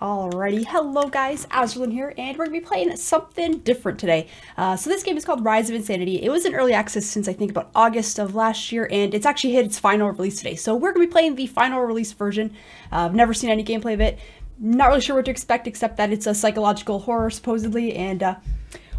Alrighty, hello guys, Azralynn here, and we're going to be playing something different today. So this game is called Rise of Insanity. It was in early access since I think about August of last year, and it's actually hit its final release today. So we're going to be playing the final release version. I've never seen any gameplay of it. Not really sure what to expect, except that it's a psychological horror, supposedly, and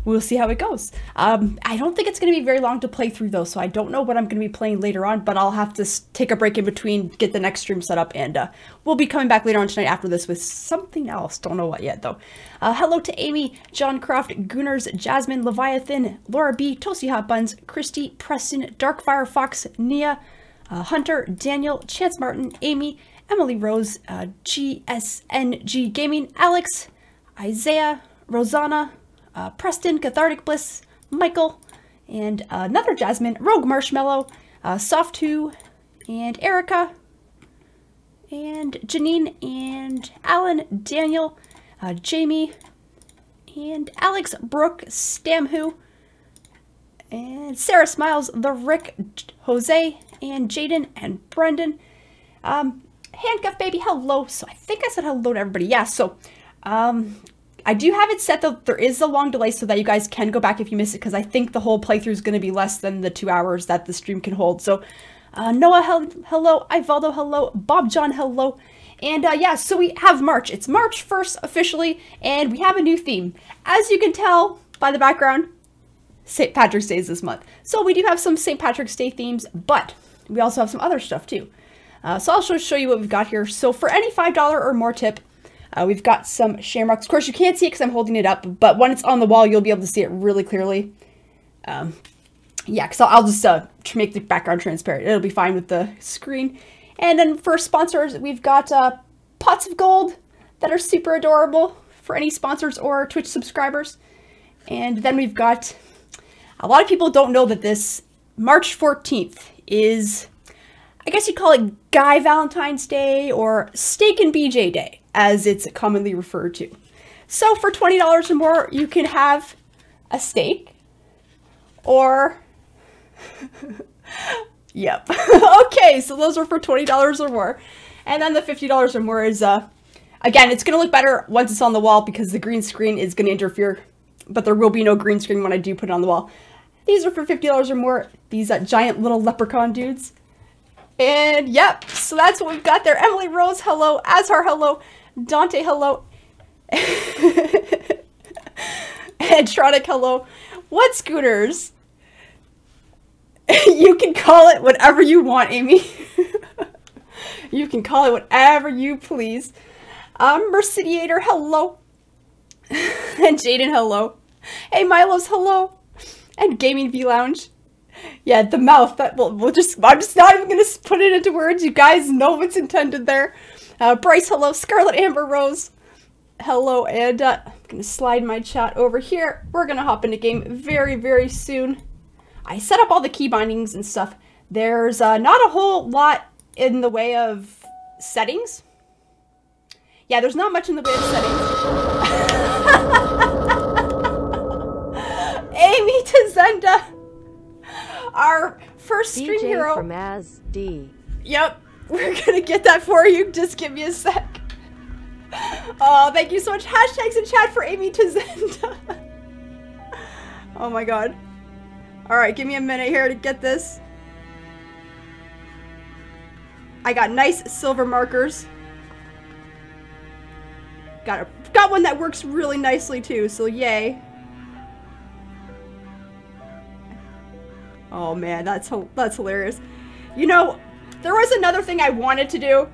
we'll see how it goes. I don't think it's going to be very long to play through, though, so I don't know what I'm going to be playing later on, but I'll have to take a break in between, get the next stream set up, and we'll be coming back later on tonight after this with something else. Don't know what yet, though. Hello to Amy, John Croft, Gooners, Jasmine, Leviathan, Laura B, Toasty Hot Buns, Christy, Preston, Darkfire Fox, Nia, Hunter, Daniel, Chance Martin, Amy, Emily Rose, GSNG Gaming, Alex, Isaiah, Rosanna, Preston, Cathartic Bliss, Michael, and another Jasmine, Rogue Marshmallow, Soft2, and Erica, and Janine, and Alan, Daniel, Jamie, and Alex, Brooke, Stamhu, and Sarah Smiles, The Rick, Jose, and Jaden, and Brendan. Handcuff Baby, hello. So I think I said hello to everybody. Yeah, so I do have it set that there is a long delay so that you guys can go back if you miss it, because I think the whole playthrough is going to be less than the 2 hours that the stream can hold. So Noah, hello. Ivaldo, hello. Bob John, hello. And yeah, so we have March. It's March 1st officially, and we have a new theme. As you can tell by the background, St. Patrick's Day is this month. So we do have some St. Patrick's Day themes, but we also have some other stuff too. So I'll show you what we've got here. So for any $5 or more tip, we've got some shamrocks. Of course, you can't see it because I'm holding it up, but when it's on the wall, you'll be able to see it really clearly. Yeah, because I'll just make the background transparent. It'll be fine with the screen. And then for sponsors, we've got pots of gold that are super adorable for any sponsors or Twitch subscribers. And then we've got, a lot of people don't know that this March 14th is, I guess you'd call it Guy Valentine's Day or Steak and BJ Day, as it's commonly referred to. So for $20 or more, you can have a steak or, yep. Okay, so those are for $20 or more. And then the $50 or more is, again, it's going to look better once it's on the wall because the green screen is going to interfere, but there will be no green screen when I do put it on the wall. These are for $50 or more, these giant little leprechaun dudes. And yep, so that's what we've got there. Emily Rose, hello. Azhar, hello. Dante, hello. Edtronic, hello. What Scooters? You can call it whatever you want, Amy. You can call it whatever you please. Mercidiator, hello. And Jaden, hello. Hey, Milos, hello. And Gaming V Lounge. Yeah, the mouth, that I'm just not even gonna put it into words. You guys know what's intended there. Bryce, hello. Scarlet Amber Rose, hello. And I'm gonna slide my chat over here. We're gonna hop into game very, very soon. I set up all the key bindings and stuff. There's not a whole lot in the way of settings. Yeah, there's not much in the way of settings. Amy Tazenda, our first stream DJ hero. from Az D. Yep, we're gonna get that for you. Just give me a sec. Oh, thank you so much. Hashtags in chat for Amy Tazenda. Oh my god. Alright, give me a minute here to get this. I got nice silver markers. Got one that works really nicely too, so yay. Oh man, that's hilarious. You know, there was another thing I wanted to do,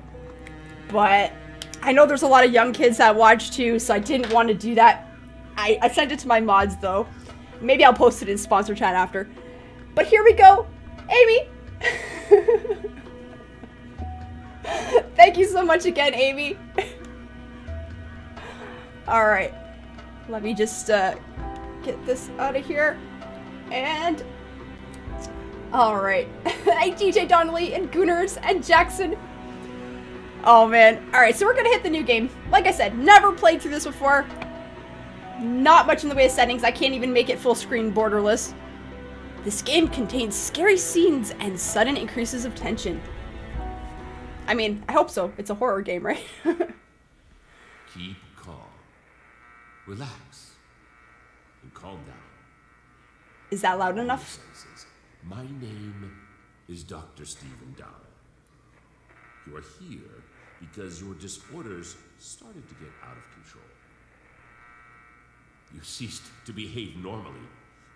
but I know there's a lot of young kids that watch too, so I didn't want to do that. I sent it to my mods though. Maybe I'll post it in sponsor chat after. But here we go, Amy. Thank you so much again, Amy. All right, let me just get this out of here. And all right, hey DJ Donnelly and Gooners and Jackson. Oh man, all right, so we're gonna hit the new game. Like I said, never played through this before. Not much in the way of settings. I can't even make it full screen borderless. This game contains scary scenes and sudden increases of tension. I mean, I hope so. It's a horror game, right? Keep calm. Relax. And calm down. Is that loud enough? Senses. My name is Dr. Stephen Down. You are here because your disorders started to get out of control. You ceased to behave normally,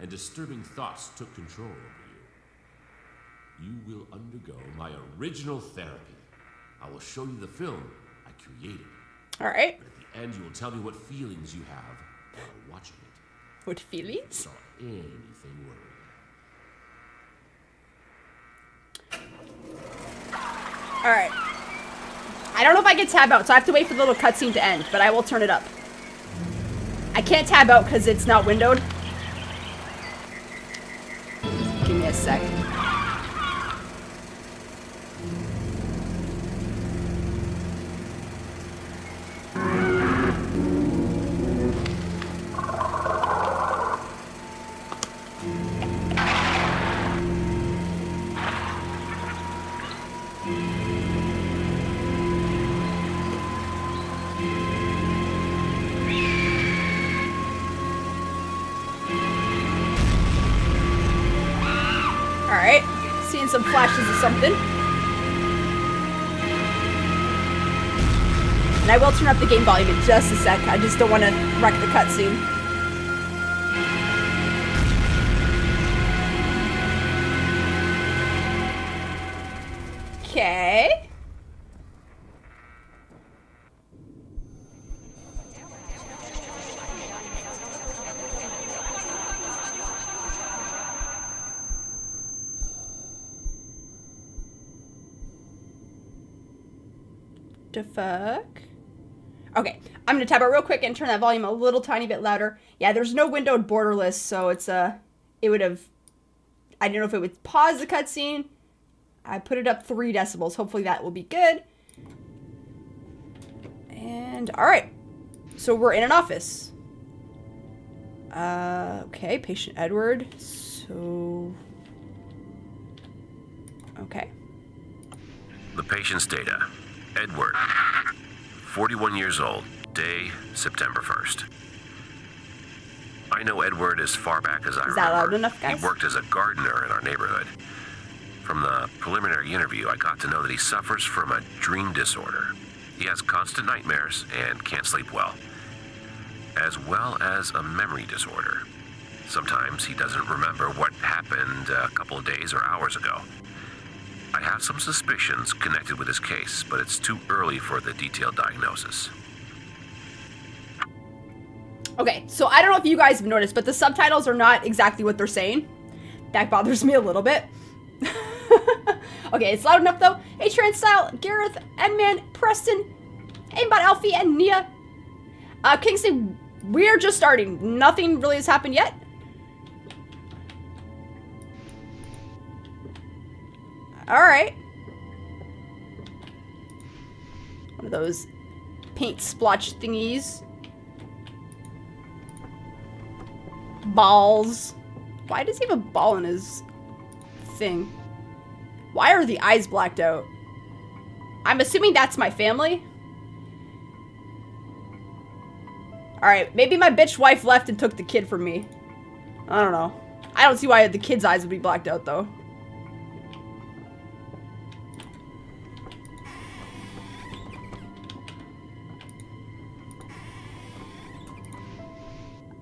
and disturbing thoughts took control over you. You will undergo my original therapy. I will show you the film I created. All right. But at the end, you will tell me what feelings you have while watching it. What feelings? Saw anything worrying. All right. I don't know if I can tab out, so I have to wait for the little cutscene to end, but I will turn it up. I can't tab out because it's not windowed. Give me a sec. Alright, seeing some flashes of something. And I will turn up the game volume in just a sec. I just don't want to wreck the cutscene. Okay. The fuck? Okay, I'm gonna tab out real quick and turn that volume a little tiny bit louder. Yeah, there's no windowed border list, so it's it would have, I don't know if it would pause the cutscene. I put it up 3 decibels. Hopefully that will be good. And all right, so we're in an office. Okay, patient Edward. So, okay. The patient's data. Edward, 41 years old, day, September 1st. I know Edward as far back as I remember. Is that loud enough, guys? He worked as a gardener in our neighborhood. From the preliminary interview, I got to know that he suffers from a dream disorder. He has constant nightmares and can't sleep well, as well as a memory disorder. Sometimes he doesn't remember what happened a couple of days or hours ago. I have some suspicions connected with his case, but it's too early for the detailed diagnosis. Okay, so I don't know if you guys have noticed, but the subtitles are not exactly what they're saying. That bothers me a little bit. Okay, it's loud enough though. Hey, Style, Gareth, Edman, Preston, Aimbot, Alfie, and Nia. Kingsley, we're just starting. Nothing really has happened yet. Alright. One of those paint splotch thingies. Balls. Why does he have a ball in his thing? Why are the eyes blacked out? I'm assuming that's my family. Alright, maybe my bitch wife left and took the kid from me. I don't know. I don't see why the kid's eyes would be blacked out though.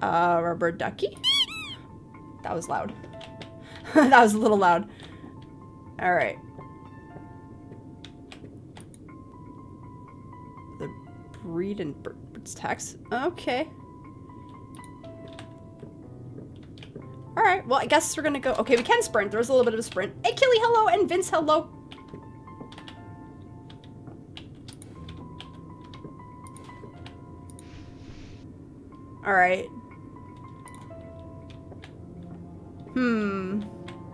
Rubber ducky? That was loud. That was a little loud. Alright. The breed and bird's tax. Okay. Alright, well, I guess we're gonna go. Okay, we can sprint. There was a little bit of a sprint. Hey, Killy, hello, and Vince, hello. Alright.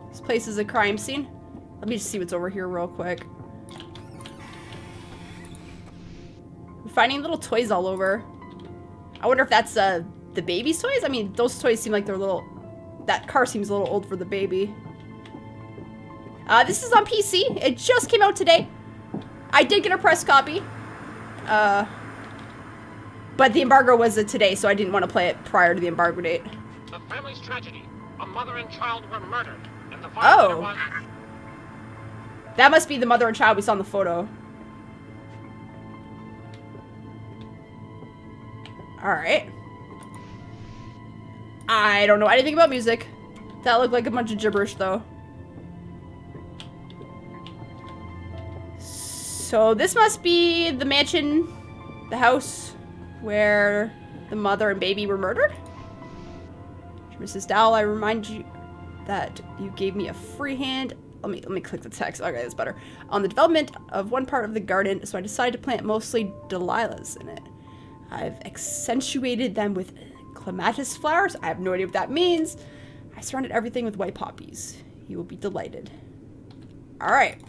This place is a crime scene. Let me just see what's over here real quick. I'm finding little toys all over. I wonder if that's the baby's toys? I mean, those toys seem like they're little... That car seems a little old for the baby. This is on PC. It just came out today. I did get a press copy. But the embargo was today, so I didn't want to play it prior to the embargo date. The family's tragedy. A mother and child were murdered. And the final was... That must be the mother and child we saw in the photo. Alright. I don't know anything about music. That looked like a bunch of gibberish, though. So this must be the mansion, the house, where the mother and baby were murdered? Mrs. Dowell, I remind you that you gave me a free hand. Let me click the text. Okay, that's better. On the development of one part of the garden, so I decided to plant mostly Delilahs in it. I've accentuated them with clematis flowers. I have no idea what that means. I surrounded everything with white poppies. You will be delighted. Alright.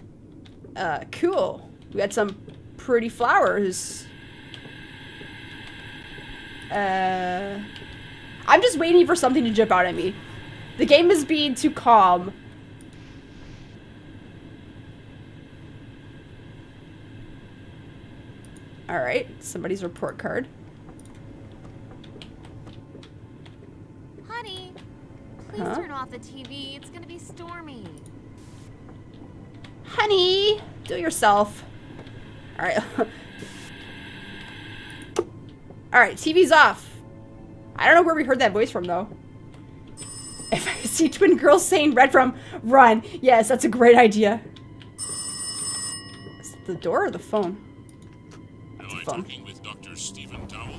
Cool. We got some pretty flowers. I'm just waiting for something to jump out at me. The game is being too calm. Alright, somebody's report card. Honey, please turn off the TV. It's gonna be stormy. Honey, do it yourself. Alright. Alright, TV's off. I don't know where we heard that voice from, though. If I see twin girls saying red from, run. Yes, that's a great idea. Is it the door or the phone? Am I talking with Dr. Stephen Dowell?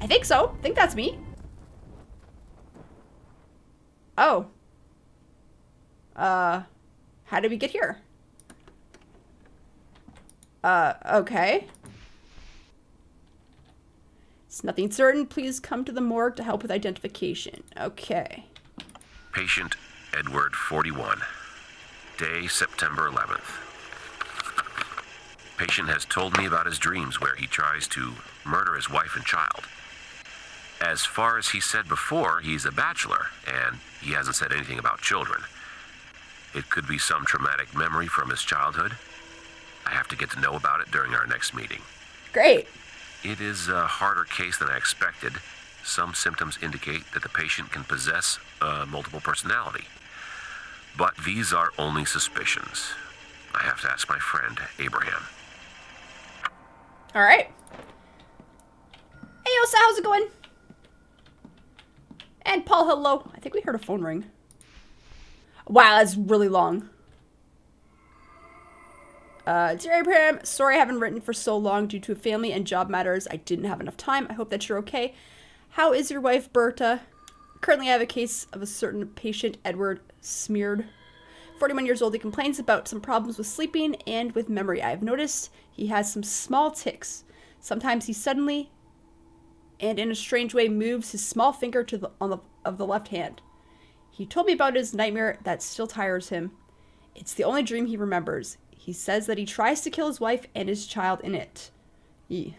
I think so. I think that's me. Oh. How did we get here? Okay. It's nothing certain. Please come to the morgue to help with identification. Okay. Patient Edward, 41. Day, September 11th. Patient has told me about his dreams where he tries to murder his wife and child. As far as he said before, he's a bachelor, and he hasn't said anything about children. It could be some traumatic memory from his childhood. I have to get to know about it during our next meeting. Great. It is a harder case than I expected. Some symptoms indicate that the patient can possess multiple personality. But these are only suspicions. I have to ask my friend, Abraham. All right. Hey, Osa, how's it going? And Paul, hello. I think we heard a phone ring. Wow, that's really long. Dear Abraham, sorry I haven't written for so long due to family and job matters. I didn't have enough time. I hope that you're okay. How is your wife, Berta? Currently, I have a case of a certain patient, Edward Smeared. 41 years old, he complains about some problems with sleeping and with memory. I have noticed he has some small tics. Sometimes he suddenly and in a strange way moves his small finger to the of the left hand. He told me about his nightmare that still tires him. It's the only dream he remembers. He says that he tries to kill his wife and his child in it. He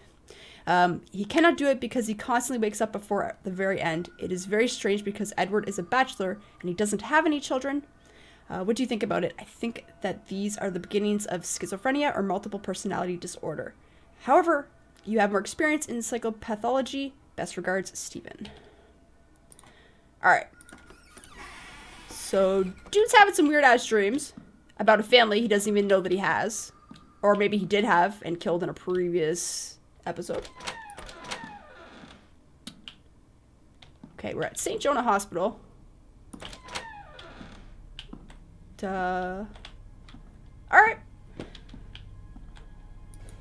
cannot do it because he constantly wakes up before the very end. It is very strange because Edward is a bachelor and he doesn't have any children. What do you think about it? I think that these are the beginnings of schizophrenia or multiple personality disorder. However, you have more experience in psychopathology. Best regards, Stephen. Alright. So, dude's having some weird-ass dreams about a family he doesn't even know that he has. Or maybe he did have and killed in a previous episode. Okay, we're at St. Jonah Hospital. Alright.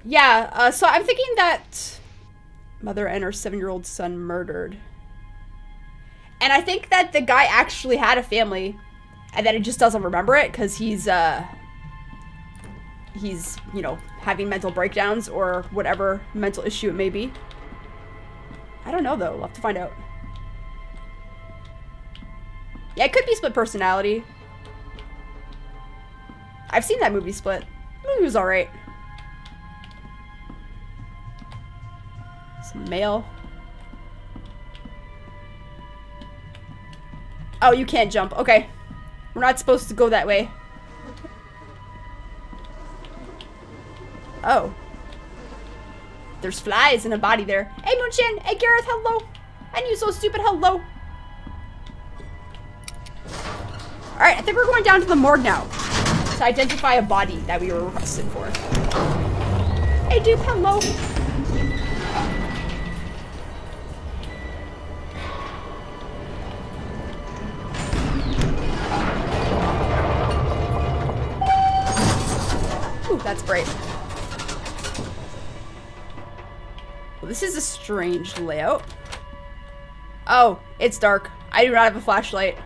Yeah, so I'm thinking that mother and her 7-year-old son murdered. And I think that the guy actually had a family and that he just doesn't remember it because he's, you know, having mental breakdowns or whatever mental issue it may be. I don't know, though. We'll have to find out. Yeah, it could be split personality. I've seen that movie, Split. The movie was alright. Some mail. Oh, you can't jump. Okay. We're not supposed to go that way. Oh. There's flies in a body there. Hey, Moonchan. Hey, Gareth. Hello. And you so stupid. Hello. Alright, I think we're going down to the morgue now to identify a body that we were requested for. Hey, dude. Hello. Ooh, that's bright. Well, this is a strange layout. Oh, it's dark. I do not have a flashlight.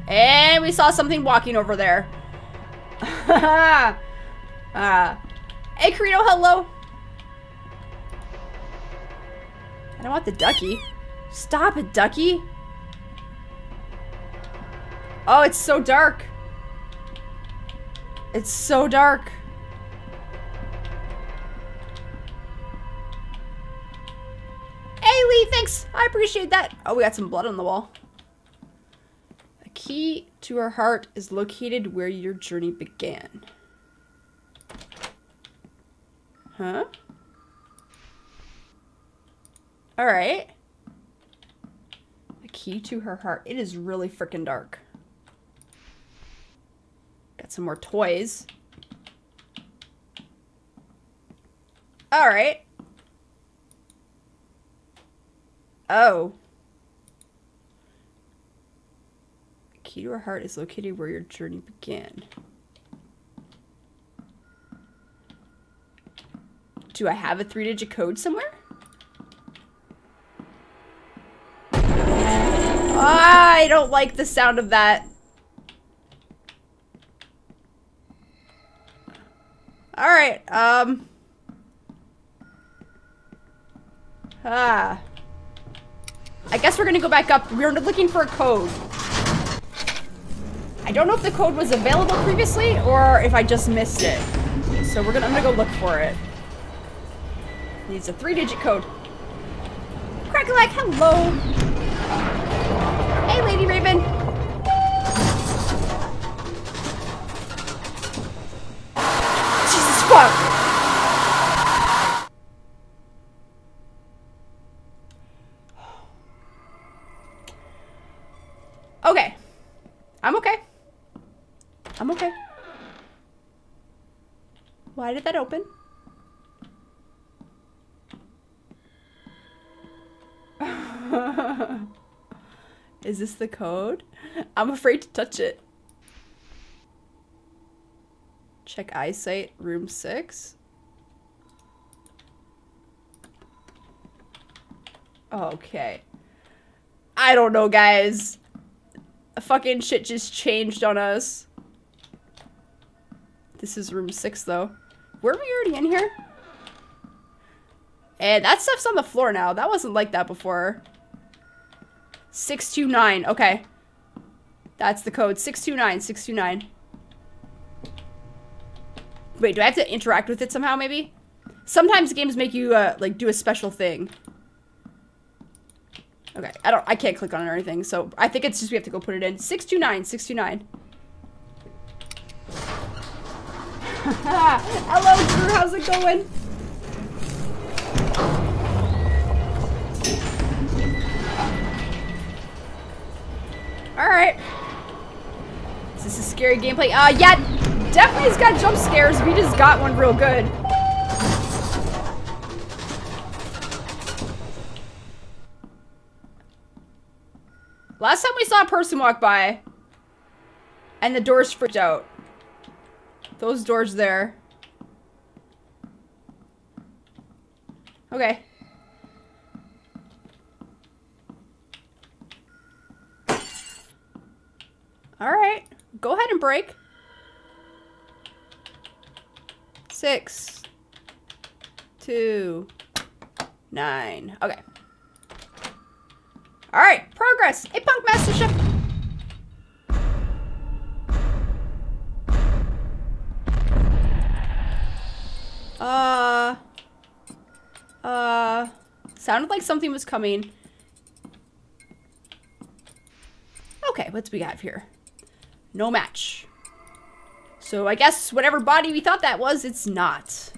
And we saw something walking over there. Hey, Carino, hello. I don't want the ducky. Stop it, ducky. Oh, it's so dark. It's so dark. Hey, Lee, thanks. I appreciate that. Oh, we got some blood on the wall. The key to her heart is located where your journey began. Huh? All right. The key to her heart. It is really freaking dark. Got some more toys. All right. Oh. The key to her heart is located where your journey began. Do I have a 3-digit code somewhere? I don't like the sound of that. Alright, I guess we're gonna go back up. We're looking for a code. I don't know if the code was available previously or if I just missed it. So I'm gonna go look for it. Needs a 3-digit code. Crackalack, hello. Hey, Lady Raven. Jesus fuck. Okay. I'm okay. I'm okay. Why did that open? Is this the code? I'm afraid to touch it. Check eyesight, room 6. Okay. I don't know, guys. Fucking shit just changed on us. This is room 6, though. Were we already in here? And that stuff's on the floor now. That wasn't like that before. 629. Okay. That's the code. 629. 629. Wait, do I have to interact with it somehow, maybe? Sometimes games make you, like, do a special thing. Okay, I can't click on it or anything, so I think it's just we have to go put it in. 629, 629. Hello, Drew, how's it going? Alright. Is this a scary gameplay? Yeah, definitely it's got jump scares. We just got one real good. Last time we saw a person walk by and the doors freaked out. Those doors there. Okay. Alright. Go ahead and break. 6, 2, 9. Okay. Alright, progress! Hey, Punk Mastership! Sounded like something was coming. Okay, what's we got here? No match. So I guess whatever body we thought that was, it's not.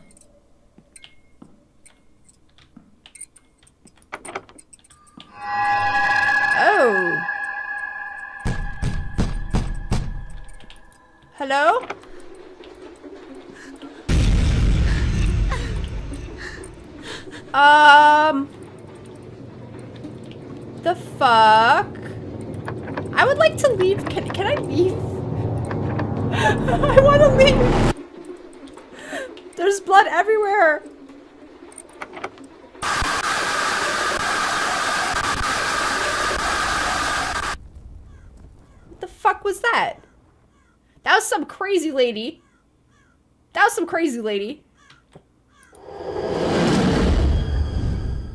Hello? The fuck? I would like to leave. Can I leave? I want to leave. There's blood everywhere. What the fuck was that? That was some crazy lady. That was some crazy lady.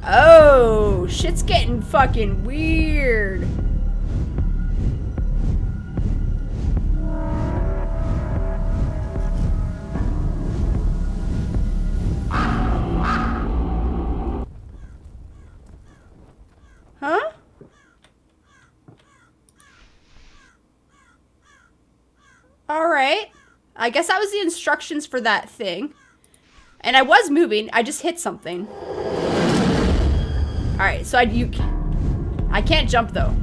Oh, shit's getting fucking weird. Huh? All right. I guess that was the instructions for that thing. And I was moving. I just hit something. All right. So I can't jump though.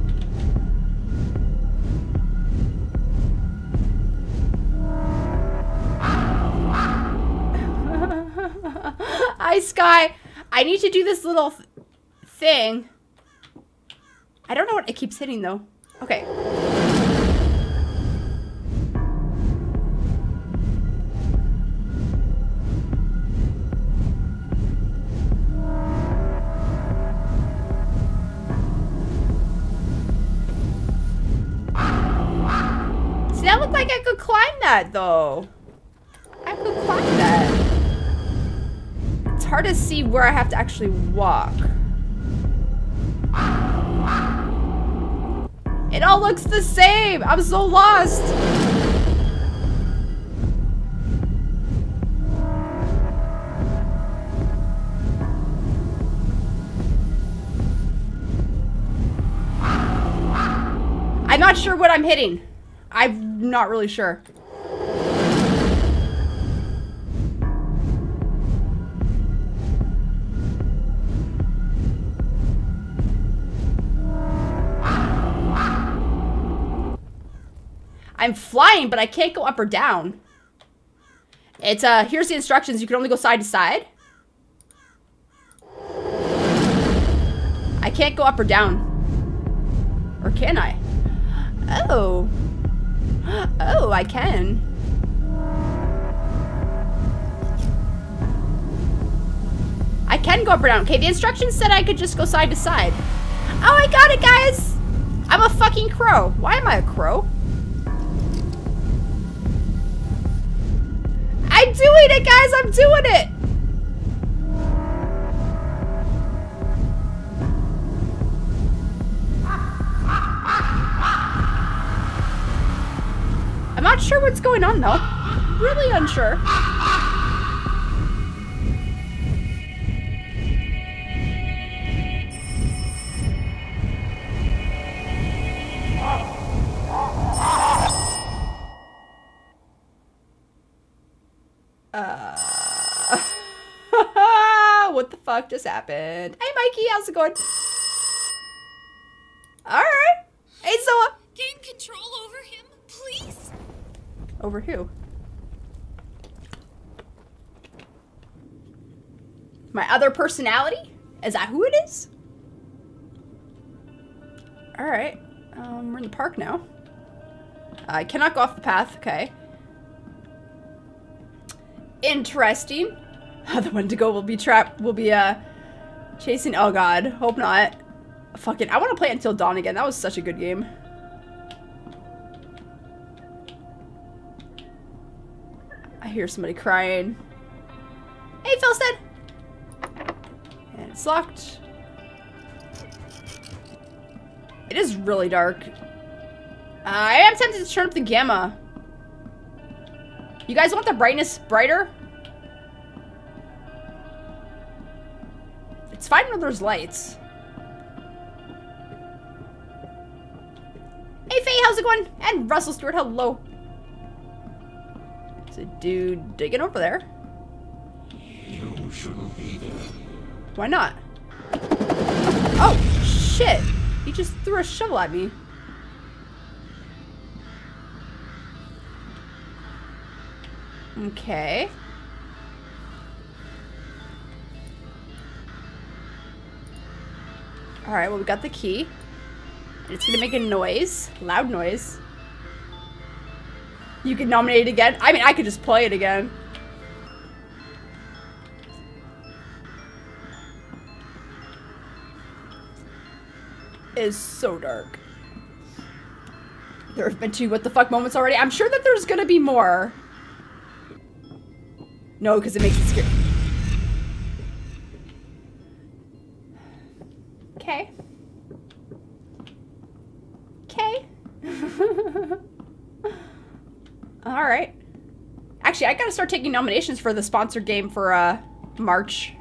Hi, Sky. I need to do this little thing. I don't know what it keeps hitting though. Okay. See, that looked like I could climb that though. I could climb that. It's hard to see where I have to actually walk. It all looks the same. I'm so lost. I'm not sure what I'm hitting. I'm not really sure. I'm flying, but I can't go up or down. It's, here's the instructions. You can only go side to side. I can't go up or down. Or can I? Oh. Oh, I can. I can go up or down. Okay, the instructions said I could just go side to side. Oh, I got it, guys! I'm a fucking crow. Why am I a crow? I'm doing it, guys! I'm doing it! I'm not sure what's going on, though. Really unsure. What the fuck just happened? Hey, Mikey, how's it going? Alright. Hey, Zoa. Gain control over him, please. Over who? My other personality? Is that who it is? Alright. We're in the park now. I cannot go off the path. Okay. Interesting. The Wendigo will be trapped. Will be chasing. Oh god. Hope not. Fucking. I want to play Until Dawn again. That was such a good game. I hear somebody crying. Hey, Felstead. And it's locked. It is really dark. I am tempted to turn up the gamma. You guys want the brightness brighter? It's fine when there's lights. Hey Faye, how's it going? And Russell Stewart, hello. There's a dude digging over there. You shouldn't be there. Why not? Oh, shit. He just threw a shovel at me. Okay. Alright, well, we got the key. And it's gonna make a noise. Loud noise. You can nominate it again. I mean, I could just play it again. It is so dark. There have been 2 what the fuck moments already. I'm sure that there's gonna be more. No, because it makes it scary. Okay. Okay. Alright. Actually, I gotta start taking nominations for the sponsored game for, March.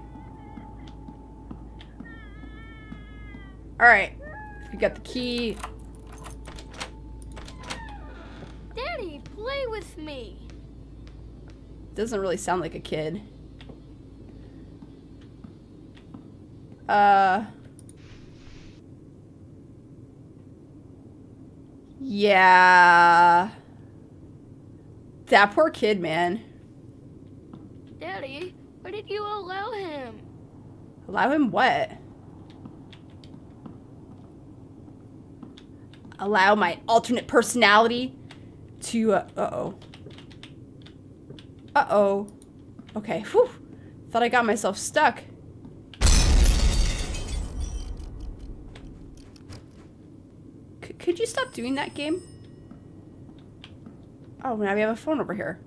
Alright. We got the key. Daddy, play with me. Doesn't really sound like a kid. Yeah. That poor kid, man. Daddy, why did you allow him? Allow him what? Allow my alternate personality to, uh-oh. Uh-oh. Okay, whew. Thought I got myself stuck. Could you stop doing that, game? Oh, now we have a phone over here.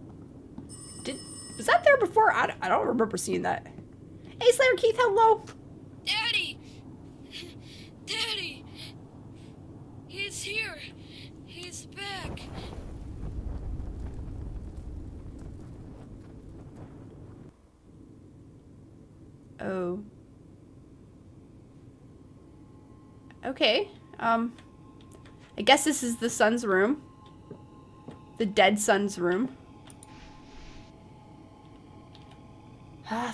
Was that there before? I don't remember seeing that. Hey, Slayer Keith, hello. Daddy! Daddy! He's here. He's back. Oh. Okay. I guess this is the son's room. The dead son's room.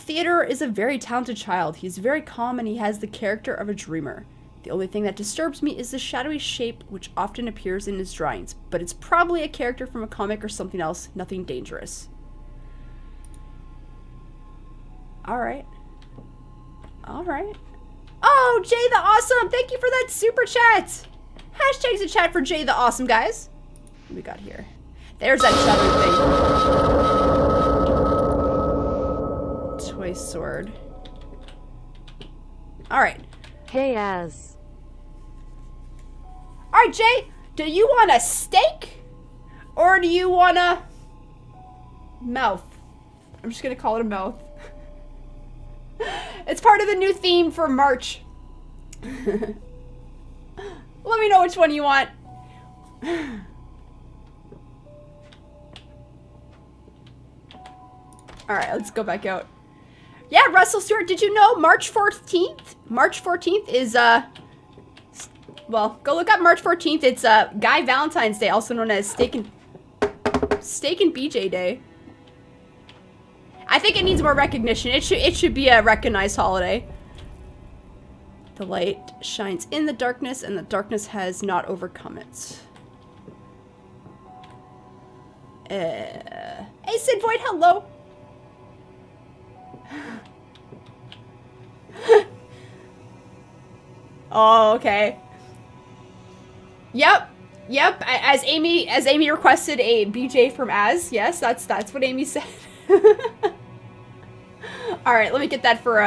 Theodore is a very talented child. He's very calm and he has the character of a dreamer. The only thing that disturbs me is the shadowy shape which often appears in his drawings, but it's probably a character from a comic or something else, nothing dangerous. Alright. Alright. Oh, Jay the Awesome! Thank you for that super chat! Hashtags in chat for Jay the Awesome, guys. What we got here? There's that shadowy thing. Toy sword. Alright. Hey, Az. Alright, Jay. Do you want a steak? Or do you want a mouth? I'm just gonna call it a mouth. It's part of the new theme for March. Let me know which one you want. Alright, let's go back out. Yeah, Russell Stewart, did you know March 14th? March 14th is, well, go look up March 14th. It's, Guy Valentine's Day, also known as Steak and BJ Day. I think it needs more recognition. It should be a recognized holiday. The light shines in the darkness, and the darkness has not overcome it. Hey, Sid Void, hello. Oh, okay. Yep. As Amy requested a BJ from Az. Yes, that's what Amy said. All right, let me get that for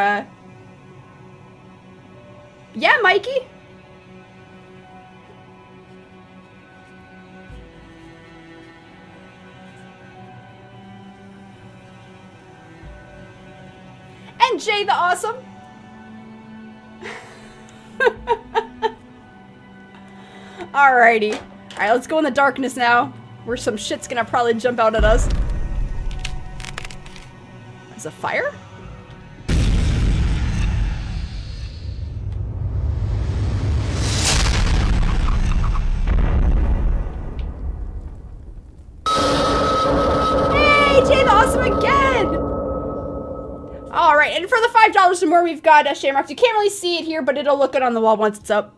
yeah, Mikey. And Jay the Awesome. Alrighty. Alright, let's go in the darkness now, where some shit's gonna probably jump out at us. There's a fire? Hey, Jay the Awesome again! Alright, and for the $5 or more, we've got Shamrock. You can't really see it here, but it'll look good on the wall once it's up.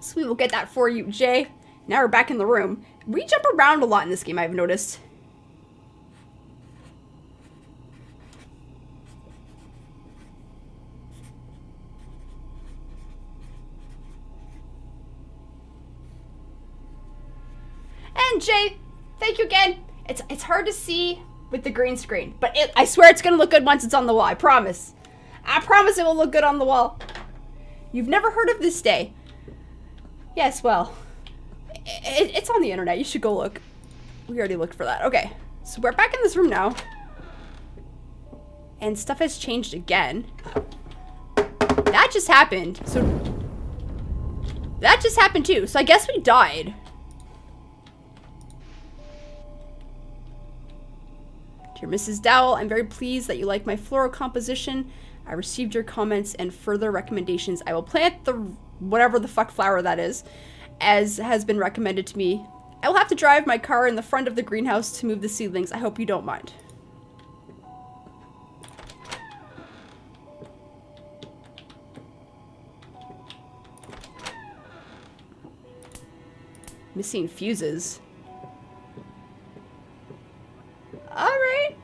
So we will get that for you, Jay. Now we're back in the room. We jump around a lot in this game, I've noticed. again, Jay. Thank you again. It's hard to see with the green screen, but I swear it's gonna look good once it's on the wall. I promise. I promise it will look good on the wall. You've never heard of this day? Yes, well, it's on the internet. You should go look. We already looked for that. Okay, so we're back in this room now. And stuff has changed again. That just happened. So that just happened too. So I guess we died. Dear Mrs. Dowell, I'm very pleased that you like my floral composition. I received your comments and further recommendations. I will plant the whatever the fuck flower that is, as has been recommended to me. I will have to drive my car in the front of the greenhouse to move the seedlings. I hope you don't mind. Missing fuses. Alright.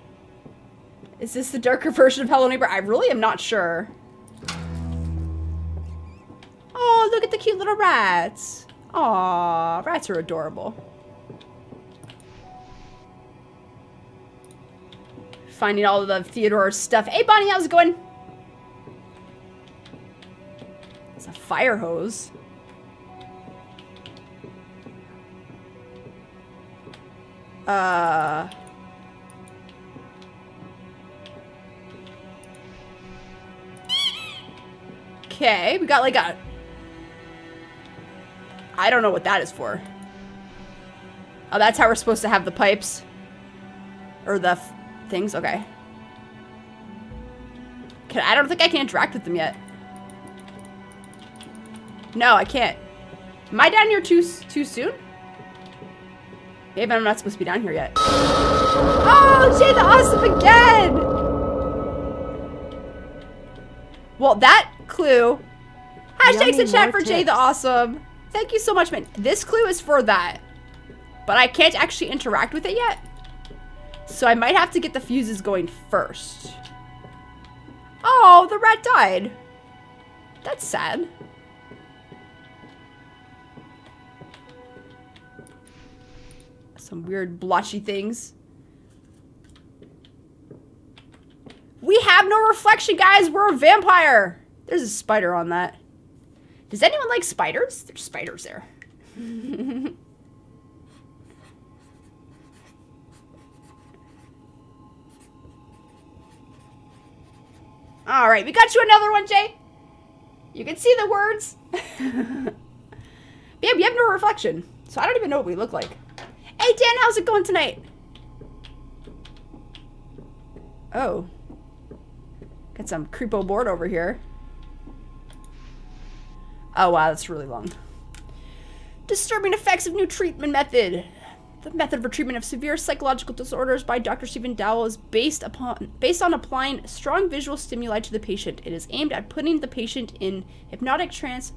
Is this the darker version of Hello Neighbor? I really am not sure. Oh, look at the cute little rats. Aw, rats are adorable. Finding all of the Theodore's stuff. Hey, Bonnie, how's it going? It's a fire hose. Okay, we got like a... I don't know what that is for. Oh, that's how we're supposed to have the pipes. Or the things, okay. I don't think I can interact with them yet. No, I can't. Am I down here too soon? Maybe I'm not supposed to be down here yet. Oh, Jay the Awesome again! Well, that clue. Hashtags in chat for Jay the Awesome. Thank you so much, man. This clue is for that. But I can't actually interact with it yet. So I might have to get the fuses going first. Oh, the rat died. That's sad. Some weird blotchy things. We have no reflection, guys. We're a vampire. There's a spider on that. Does anyone like spiders? There's spiders there. All right, we got you another one, Jay. You can see the words. Yeah, we have no reflection, so I don't even know what we look like. Hey, Dan, how's it going tonight? Oh. Got some creepo board over here. Oh, wow, that's really long. Disturbing effects of new treatment method. The method for treatment of severe psychological disorders by Dr. Stephen Dowell is based on applying strong visual stimuli to the patient. It is aimed at putting the patient in hypnotic trance,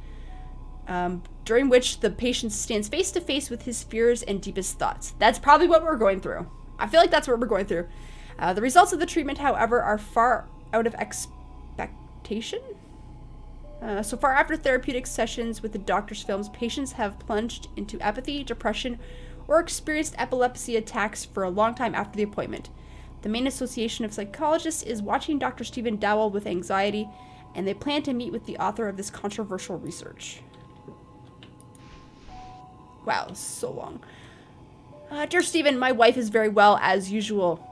during which the patient stands face to face with his fears and deepest thoughts. That's probably what we're going through. I feel like that's what we're going through. The results of the treatment, however, are far out of expectation. So far after therapeutic sessions with the doctor's films, patients have plunged into apathy, depression, or experienced epilepsy attacks for a long time after the appointment. The main association of psychologists is watching Dr. Stephen Dowell with anxiety, and they plan to meet with the author of this controversial research. Wow, so long. Dear Stephen, my wife is very well as usual.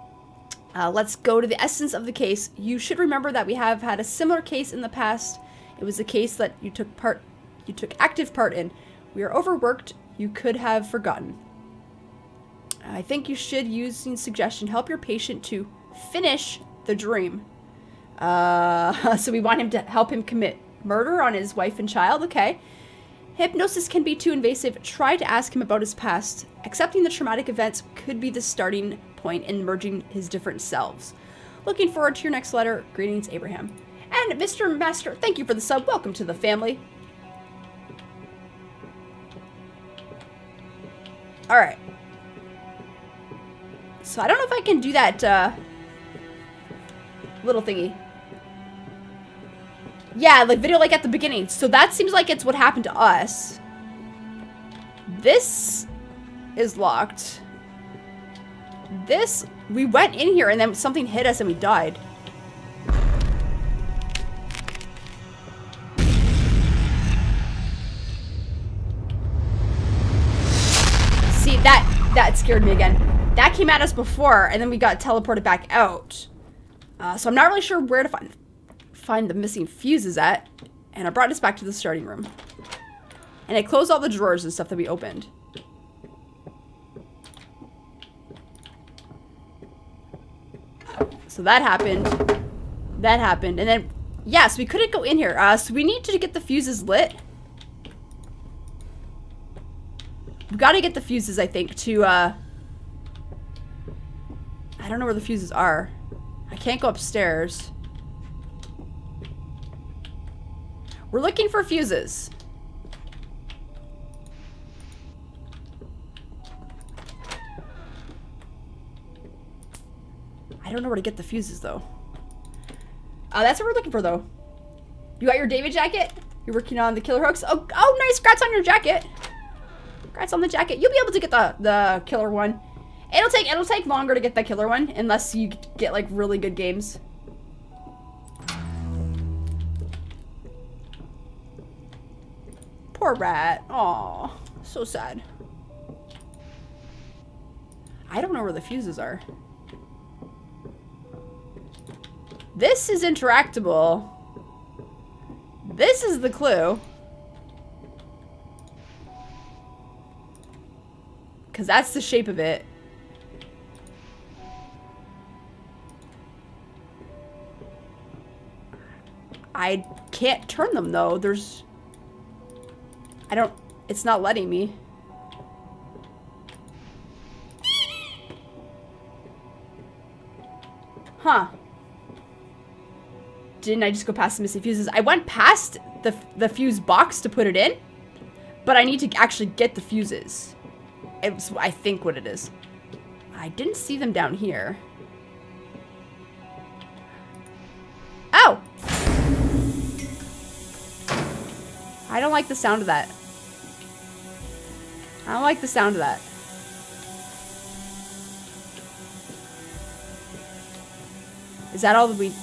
Let's go to the essence of the case. You should remember that we have had a similar case in the past. It was a case that you took active part in. We are overworked. You could have forgotten. I think you should, using suggestion, help your patient to finish the dream. So we want him to help him commit murder on his wife and child. Okay. Hypnosis can be too invasive. Try to ask him about his past. Accepting the traumatic events could be the starting point in merging his different selves. Looking forward to your next letter. Greetings, Abraham. And Mr. Master, thank you for the sub. Welcome to the family. Alright. So I don't know if I can do that little thingy. Yeah, like video like at the beginning. So that seems like it's what happened to us. This is locked. This, we went in here and then something hit us and we died. See, that scared me again. That came at us before and then we got teleported back out. So I'm not really sure where to find the missing fuses at. And I brought us back to the starting room. And I closed all the drawers and stuff that we opened. So that happened. That happened. And then, yes, we couldn't go in here. So we need to get the fuses lit. We've got to get the fuses, I think, to, I don't know where the fuses are. I can't go upstairs. We're looking for fuses. I don't know where to get the fuses, though. That's what we're looking for, though. You got your David jacket? You're working on the killer hooks? Oh, nice. Congrats on your jacket. Congrats on the jacket. You'll be able to get the killer one. It'll take longer to get the killer one, unless you get, like, really good games. Poor rat. Aw, so sad. I don't know where the fuses are. This is interactable. This is the clue. Because that's the shape of it. I can't turn them, though. There's... It's not letting me. Huh. Didn't I just go past the missing fuses? I went past the fuse box to put it in, but I need to actually get the fuses. It's, I think, what it is. I didn't see them down here. Oh! I don't like the sound of that. I don't like the sound of that. Is that all that we...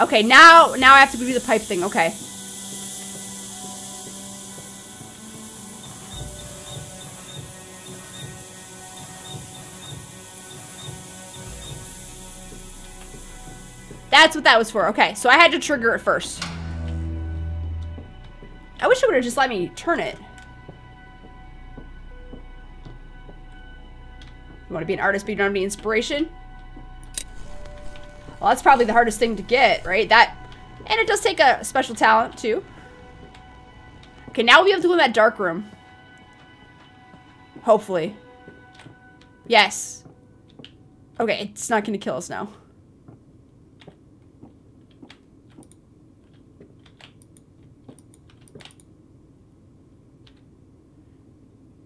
Okay, now I have to do the pipe thing. Okay. That's what that was for. Okay, so I had to trigger it first. I wish it would have just let me turn it. You want to be an artist, but you don't have any inspiration? Well, that's probably the hardest thing to get, right? That, and it does take a special talent, too. Okay, now we'll be able to go in that dark room. Hopefully. Yes. Okay, it's not going to kill us now.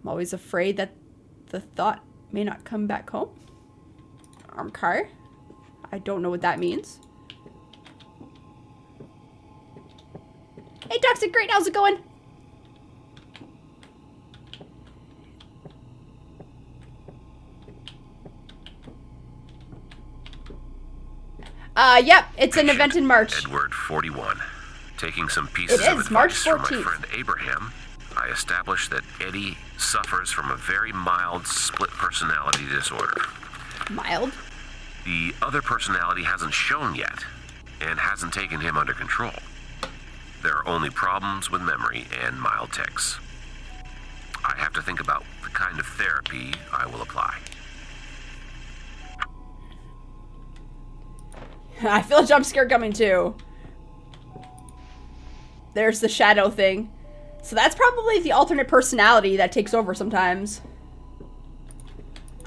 I'm always afraid that the thought may not come back home. Arm car. I don't know what that means. Hey, Toxic Great, how's it going? Yep, it's an event in March. Edward 41. Taking some pieces It of is March advice from 14th. my friend Abraham, I established that Eddie suffers from a very mild split personality disorder. Mild? The other personality hasn't shown yet, and hasn't taken him under control. There are only problems with memory and mild tics. I have to think about the kind of therapy I will apply. I feel a jump scare coming too. There's the shadow thing. So that's probably the alternate personality that takes over sometimes.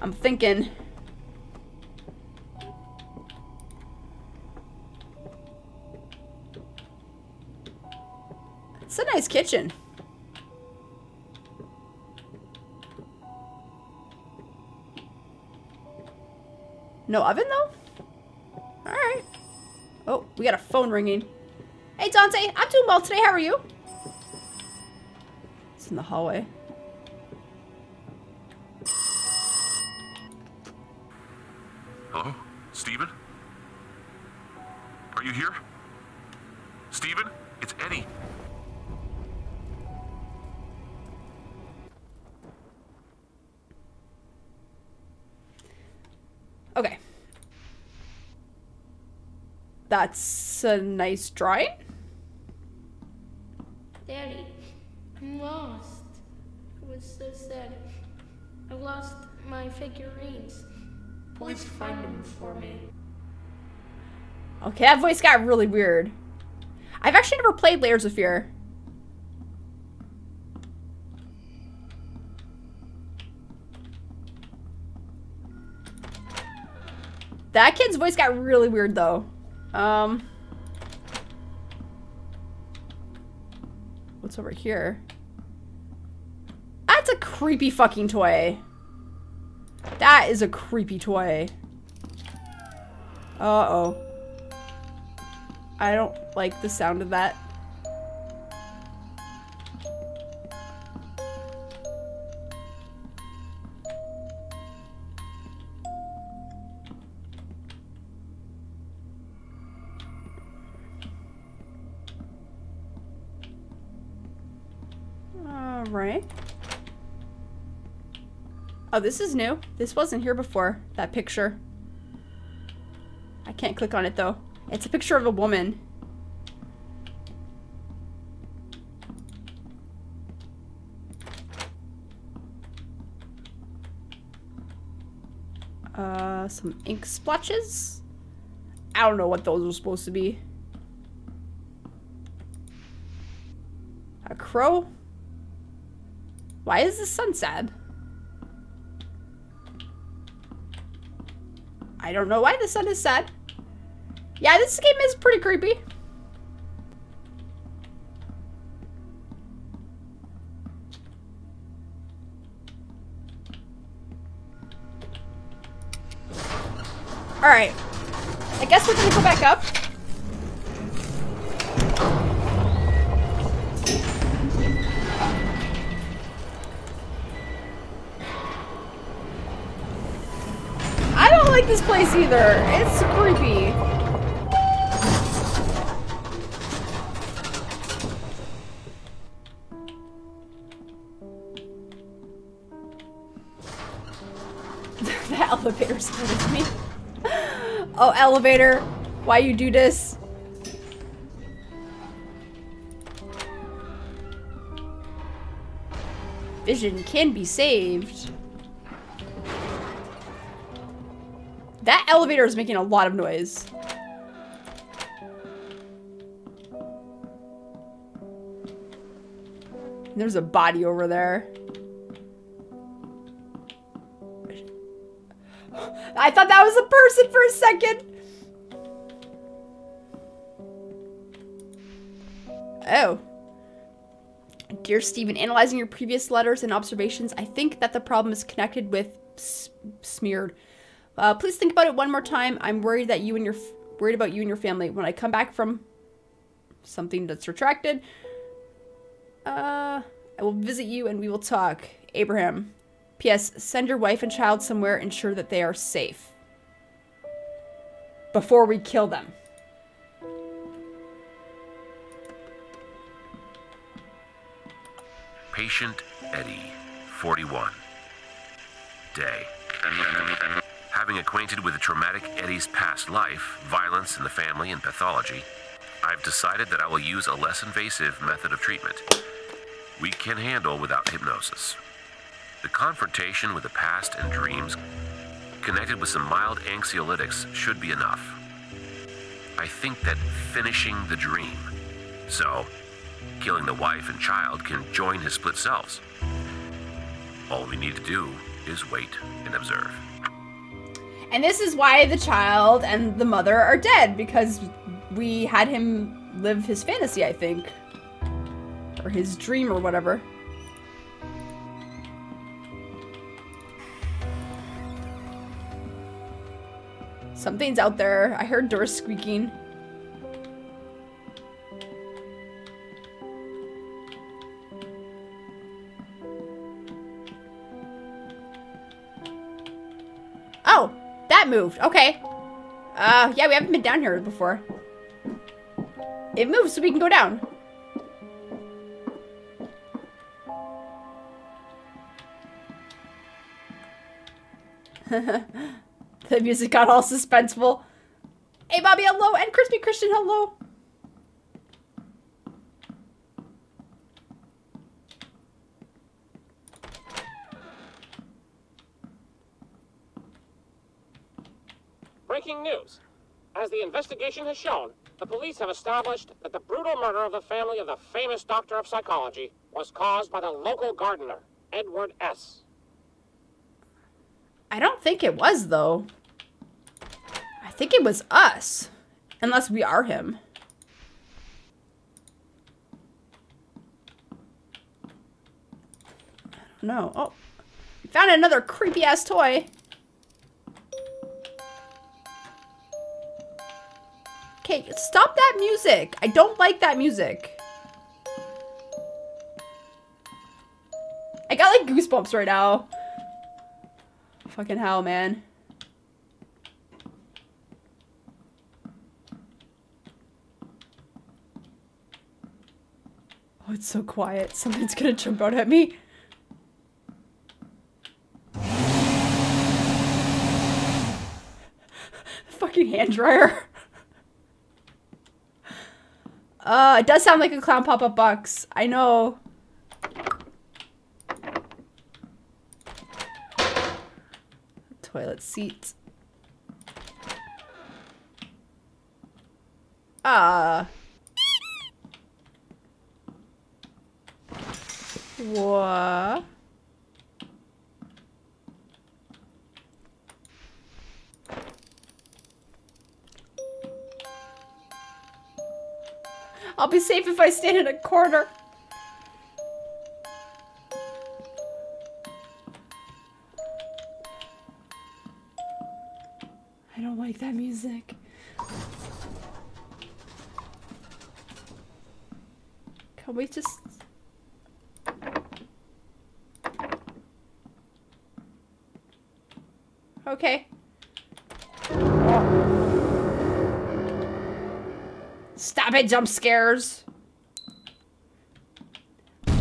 I'm thinking. It's a nice kitchen. No oven though? Alright. Oh, we got a phone ringing. Hey Dante, I'm doing well today. How are you? It's in the hallway. You here? Steven? It's Eddie. Okay. That's a nice drawing. Daddy, I'm lost. It was so sad. I lost my figurines. Please find them for me. Okay, that voice got really weird. I've actually never played Layers of Fear. That kid's voice got really weird though. What's over here? That's a creepy fucking toy. That is a creepy toy. Uh-oh. I don't like the sound of that. Alright. Oh, this is new. This wasn't here before, that picture. I can't click on it though. It's a picture of a woman. Some ink splotches? I don't know what those are supposed to be. A crow? Why is the sun sad? I don't know why the sun is sad. Yeah, this game is pretty creepy. Alright. I guess we're gonna go back up. I don't like this place either. It's creepy. The elevator's with me. Oh, elevator. Why you do this? Vision can be saved. That elevator is making a lot of noise. There's a body over there. I thought that was a person for a second. Oh. Dear Stephen, analyzing your previous letters and observations, I think that the problem is connected with smeared. Please think about it one more time. I'm worried that worried about you and your family. When I come back from something that's retracted, I will visit you and we will talk. Abraham. P.S. Send your wife and child somewhere. Ensure that they are safe. Before we kill them. Patient Eddie, 41. Day. Having acquainted with the traumatic Eddie's past life, violence in the family, and pathology, I've decided that I will use a less invasive method of treatment we can handle without hypnosis. The confrontation with the past and dreams connected with some mild anxiolytics should be enough. I think that finishing the dream, so killing the wife and child, can join his split selves. All we need to do is wait and observe. And this is why the child and the mother are dead, because we had him live his fantasy, I think. Or his dream or whatever. Something's out there. I heard doors squeaking. Oh, that moved. Okay. Yeah, we haven't been down here before. It moves so we can go down. The music got all suspenseful. Hey, Bobby, hello. And Crispy Christian, hello. Breaking news. As the investigation has shown, the police have established that the brutal murder of the family of the famous doctor of psychology was caused by the local gardener, Edward S. I don't think it was, though. I think it was us. Unless we are him. I don't know. Oh. We found another creepy-ass toy. Okay, stop that music. I don't like that music. I got like goosebumps right now. Fucking hell, man. Oh, it's so quiet. Something's gonna jump out at me. Fucking hand dryer. It does sound like a clown pop-up box. I know. Toilet seat. What? I'll be safe if I stand in a corner. I don't like that music. Can we just... Okay. Stop it, jump scares.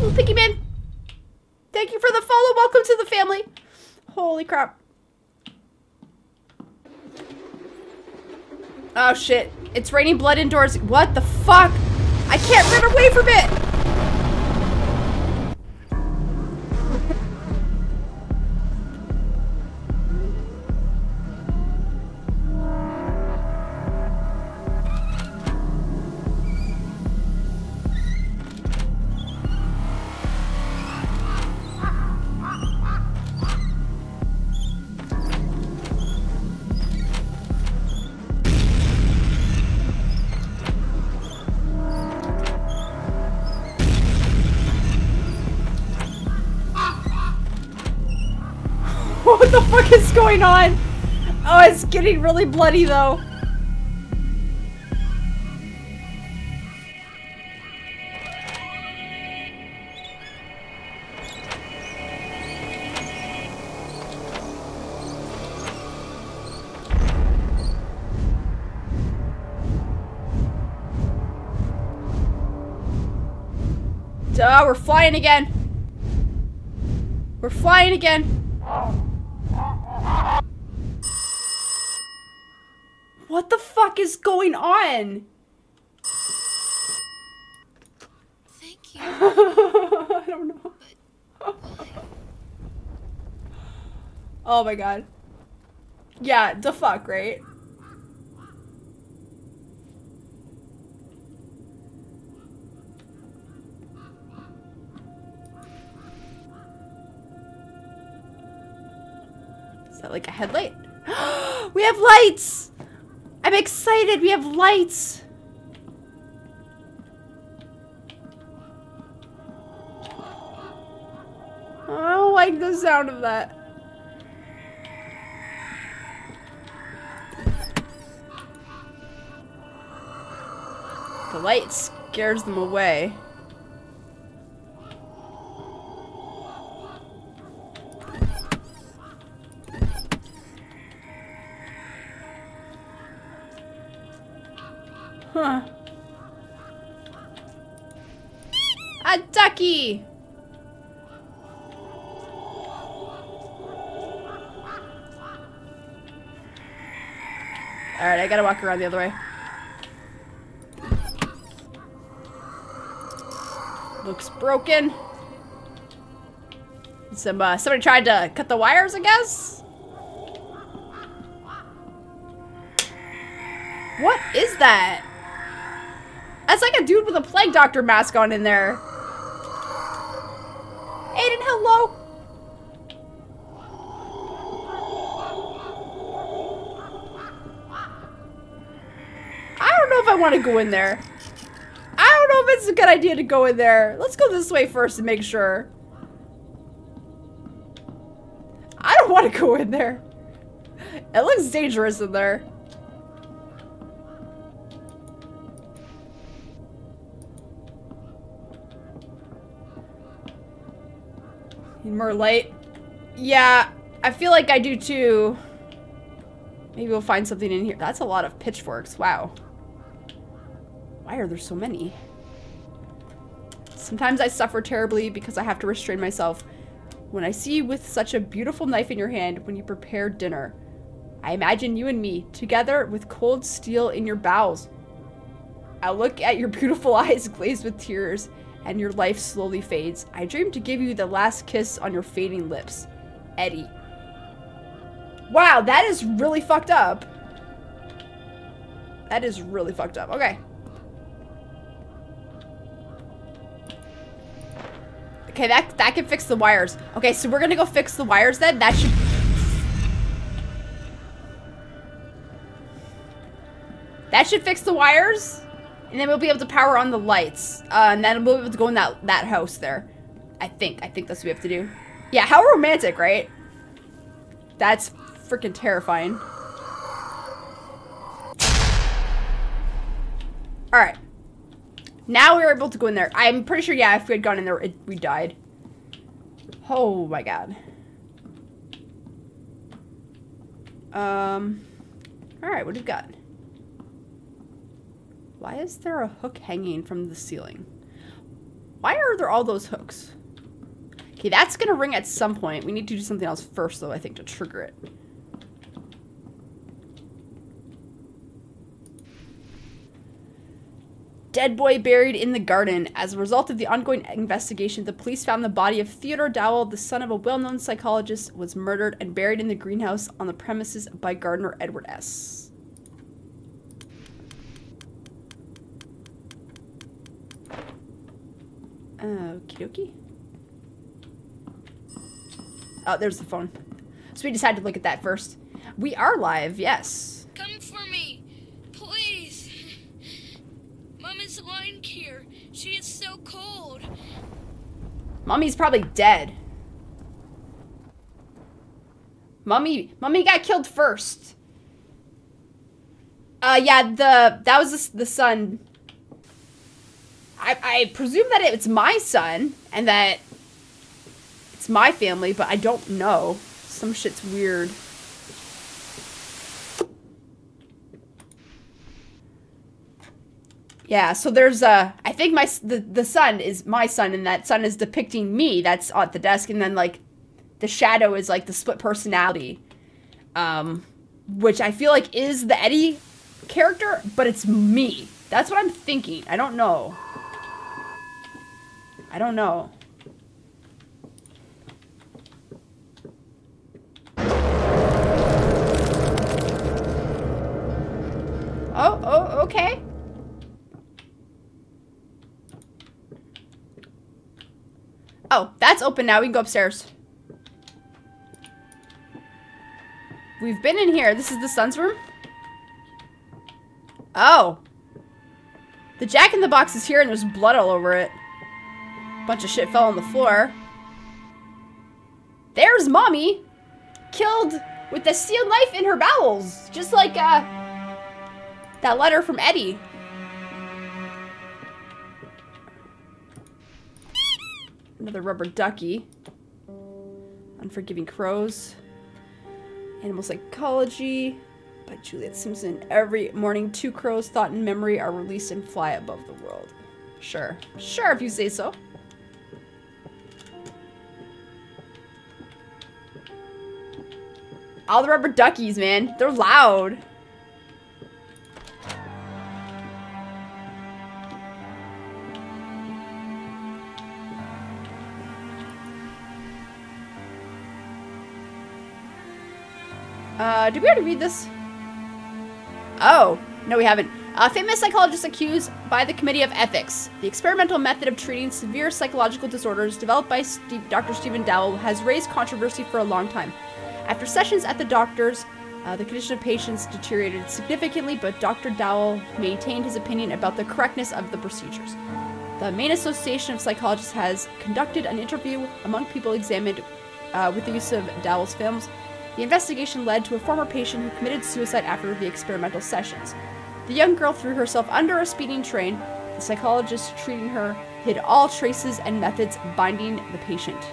Ooh, Piggy Man. Thank you for the follow. Welcome to the family. Holy crap. Oh shit. It's raining blood indoors. What the fuck? I can't run away from it. What the fuck is going on? Oh, it's getting really bloody though. Duh, we're flying again. We're flying again. What the fuck is going on? Thank you. I don't know. Oh my god. Yeah, the fuck, right? Is that like a headlight? We have lights! I'm excited, we have lights! I don't like the sound of that. The light scares them away. Huh. ducky. Alright, I gotta walk around the other way. Looks broken. Somebody tried to cut the wires, I guess? What is that? That's like a dude with a plague doctor mask on in there. Aiden, hello. I don't know if I want to go in there. I don't know if it's a good idea to go in there. Let's go this way first to make sure. I don't want to go in there. It looks dangerous in there. Need more light. Yeah, I feel like I do too. Maybe we'll find something in here. That's a lot of pitchforks. Wow. Why are there so many? Sometimes I suffer terribly because I have to restrain myself. When I see you with such a beautiful knife in your hand when you prepare dinner, I imagine you and me together with cold steel in your bowels. I look at your beautiful eyes glazed with tears and your life slowly fades. I dream to give you the last kiss on your fading lips. Eddie. Wow, that is really fucked up. That is really fucked up. Okay. Okay, that can fix the wires. Okay, so we're gonna go fix the wires then. That should... That should fix the wires. And then we'll be able to power on the lights. And then we'll be able to go in that house there. I think that's what we have to do. Yeah, how romantic, right? That's freaking terrifying. Alright. Now we're able to go in there. I'm pretty sure, yeah, if we had gone in there, we died. Oh my god. Alright, what do we got? Why is there a hook hanging from the ceiling? Why are there all those hooks? Okay, that's gonna ring at some point. We need to do something else first, though, I think, to trigger it. Dead boy buried in the garden. As a result of the ongoing investigation, the police found the body of Theodore Dowell, the son of a well-known psychologist, was murdered and buried in the greenhouse on the premises by gardener Edward S. Okie dokie. Oh, there's the phone. So we decided to look at that first. We are live, yes. Come for me, please. Mom is lying here. She is so cold. Mommy's probably dead. Mommy got killed first. Yeah, that was the son. I presume that it's my son and that it's my family, but I don't know. Some shit's weird. Yeah, so there's I think the son is my son, and that son is depicting me. That's at the desk, and then like the shadow is like the split personality, which I feel like is the Eddie character, but it's me. That's what I'm thinking. I don't know. I don't know. Oh, okay. Oh, that's open now. We can go upstairs. We've been in here. This is the son's room? Oh. The Jack-in-the-Box is here and there's blood all over it. Bunch of shit fell on the floor. There's Mommy. Killed with a steel knife in her bowels. Just like, that letter from Eddie. Another rubber ducky. Unforgiving Crows. Animal Psychology by Juliet Simpson. Every morning, 2 crows thought in memory are released and fly above the world. Sure. Sure, if you say so. All the rubber duckies, man. They're loud. Did we already read this? Oh, no we haven't. Famous psychologist accused by the Committee of Ethics. The experimental method of treating severe psychological disorders developed by Dr. Stephen Dowell has raised controversy for a long time. After sessions at the doctor's, the condition of patients deteriorated significantly, but Dr. Dowell maintained his opinion about the correctness of the procedures. The Maine Association of Psychologists has conducted an interview among people examined with the use of Dowell's films. The investigation led to a former patient who committed suicide after the experimental sessions. The young girl threw herself under a speeding train. The psychologist treating her hid all traces and methods binding the patient.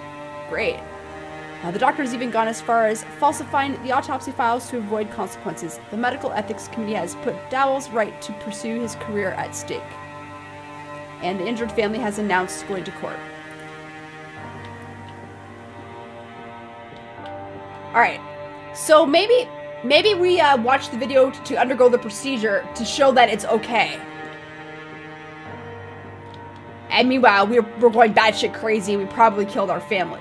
Great. The doctor has even gone as far as falsifying the autopsy files to avoid consequences. The Medical Ethics Committee has put Dowell's right to pursue his career at stake. And the injured family has announced going to court. Alright, so maybe we watch the video to undergo the procedure to show that it's okay. And meanwhile, we're going batshit crazy and we probably killed our family.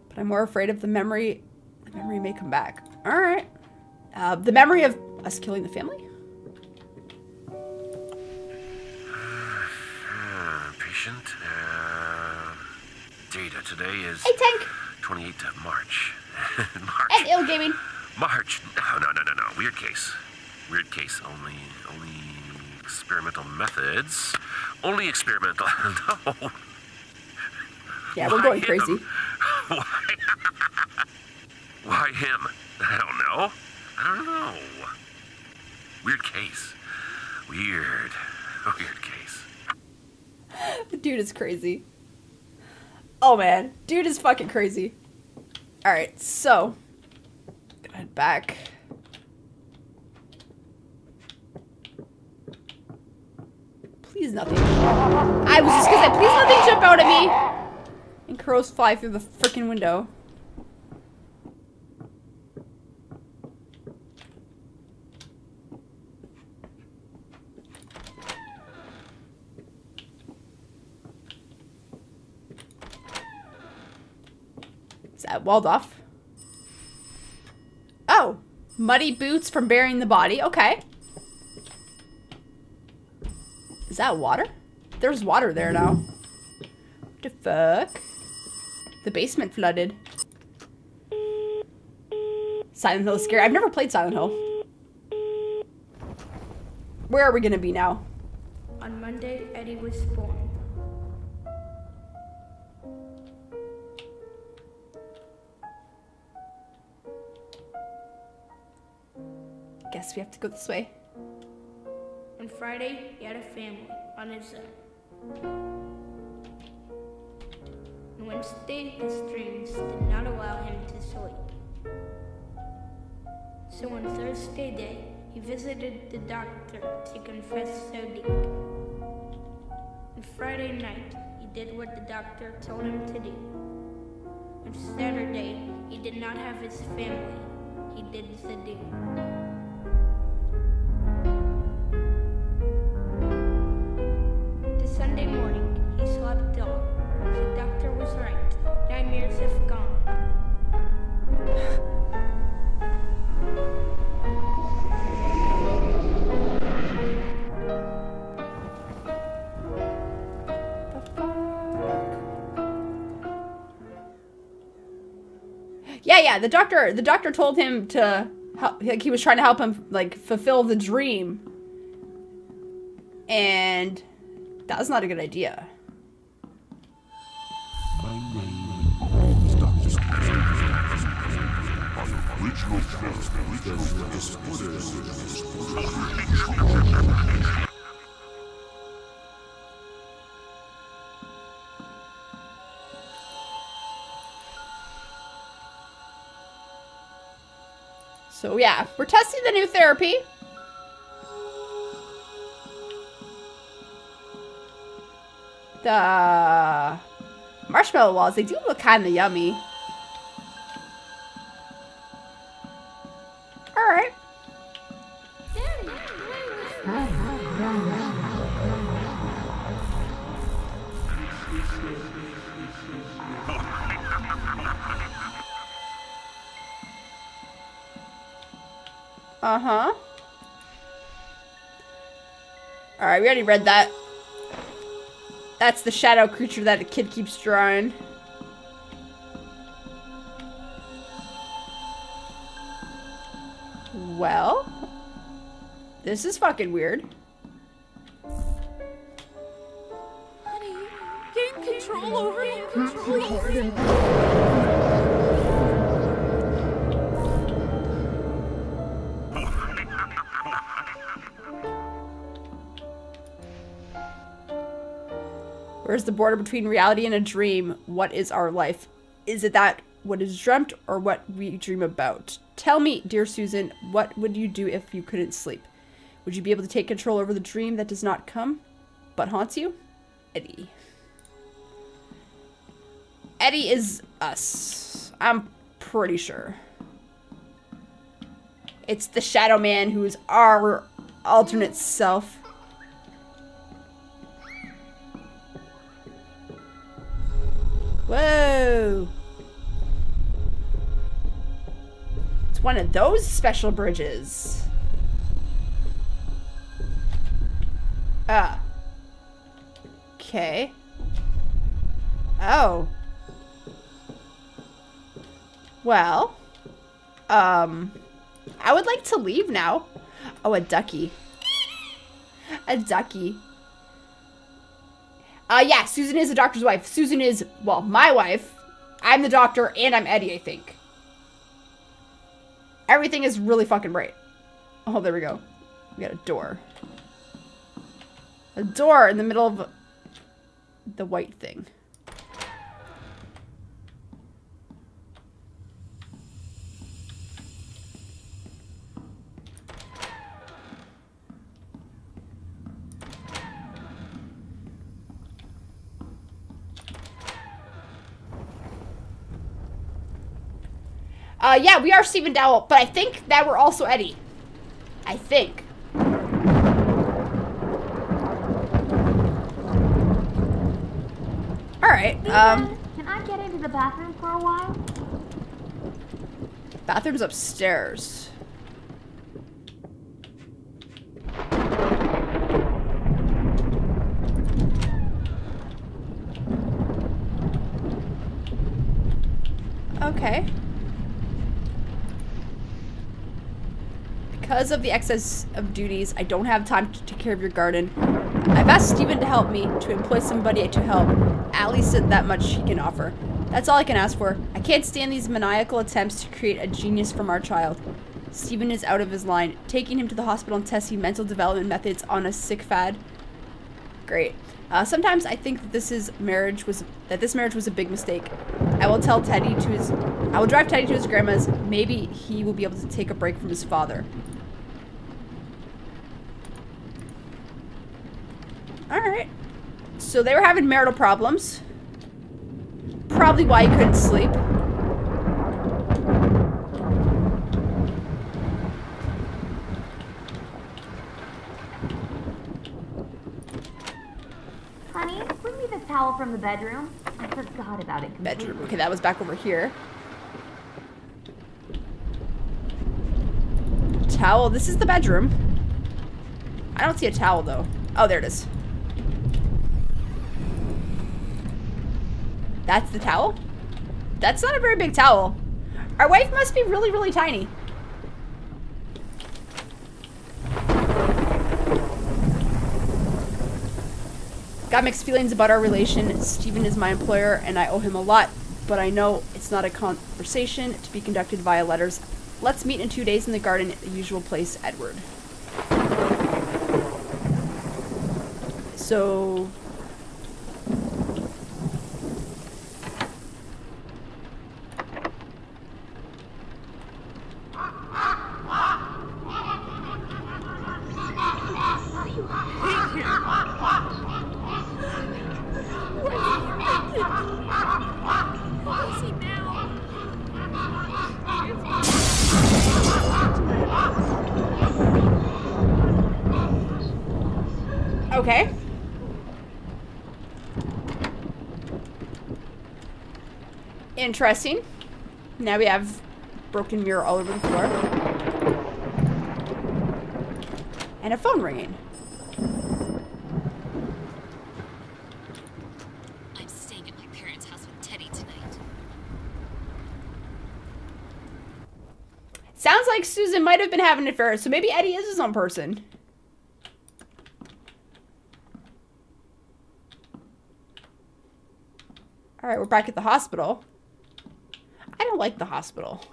But I'm more afraid of the memory may come back. Alright. The memory of us killing the family? Patient. Data today is... Hey, Tank! 28th of March. And ill gaming. March. No. Weird case. Weird case. Only experimental methods. Only experimental. No. Yeah, we're going crazy. Why him? I don't know. Weird case. Weird case. The dude is crazy. Oh man, dude is fucking crazy. Alright, so gonna head back. Please nothing. I was just gonna say, please nothing jump out at me! And crows fly through the freaking window. Is that walled off? Oh! Muddy boots from burying the body. Okay. Is that water? There's water there now. What the fuck? The basement flooded. Silent Hill is scary. I've never played Silent Hill. Where are we gonna be now? On Monday, Eddie was born. Guess we have to go this way. On Friday, he had a family on his own. On Wednesday, his dreams did not allow him to sleep. So on Thursday day, he visited the doctor to confess so deep. On Friday night, he did what the doctor told him to do. On Saturday, he did not have his family. He did the do. Sunday morning, he slept ill. The doctor was right. 9 years have gone. Yeah, the doctor told him to help, like he was trying to help him like fulfill the dream. And that was not a good idea. My name is Dr. Stephen. Original So yeah, we're testing the new therapy. The marshmallow walls, they do look kind of yummy. Alright. Uh-huh. Alright, we already read that. That's the shadow creature that the kid keeps drawing. Well, this is fucking weird. Honey, gain control over him, please. Where's the border between reality and a dream? What is our life? Is it that what is dreamt or what we dream about? Tell me, dear Susan, what would you do if you couldn't sleep? Would you be able to take control over the dream that does not come, but haunts you? Eddie. Eddie is us. I'm pretty sure. It's the Shadow Man who is our alternate self. Whoa! It's one of those special bridges. Okay. Oh. Well. I would like to leave now. Oh, a ducky. A ducky. Yeah, Susan is the doctor's wife. Susan is, well, my wife. I'm the doctor, and I'm Eddie, I think. Everything is really fucking bright. Oh, there we go. We got a door. A door in the middle of the white thing. Yeah, we are Stephen Dowell, but I think that we're also Eddie. I think. Alright, Can I get into the bathroom for a while? Bathroom's upstairs. Okay. Because of the excess of duties, I don't have time to take care of your garden. I've asked Stephen to help me, to employ somebody to help. At least that much he can offer. That's all I can ask for. I can't stand these maniacal attempts to create a genius from our child. Stephen is out of his line. Taking him to the hospital and testing mental development methods on a sick fad. Great. Sometimes I think that this marriage was a big mistake. I will drive Teddy to his grandma's. Maybe he will be able to take a break from his father. Alright. So they were having marital problems. Probably why he couldn't sleep. Honey, bring me the towel from the bedroom. I forgot about it completely. Bedroom. Okay, that was back over here. Towel. This is the bedroom. I don't see a towel, though. Oh, there it is. That's the towel? That's not a very big towel. Our wife must be really, really tiny. Got mixed feelings about our relation. Stephen is my employer and I owe him a lot, but I know it's not a conversation to be conducted via letters. Let's meet in 2 days in the garden at the usual place, Edward. So... Okay. Interesting. Now we have broken mirror all over the floor. And a phone ringing. I'm staying at my parents' house with Teddy tonight. Sounds like Susan might have been having an affair, so maybe Eddie is his own person. Alright, we're back at the hospital. I don't like the hospital.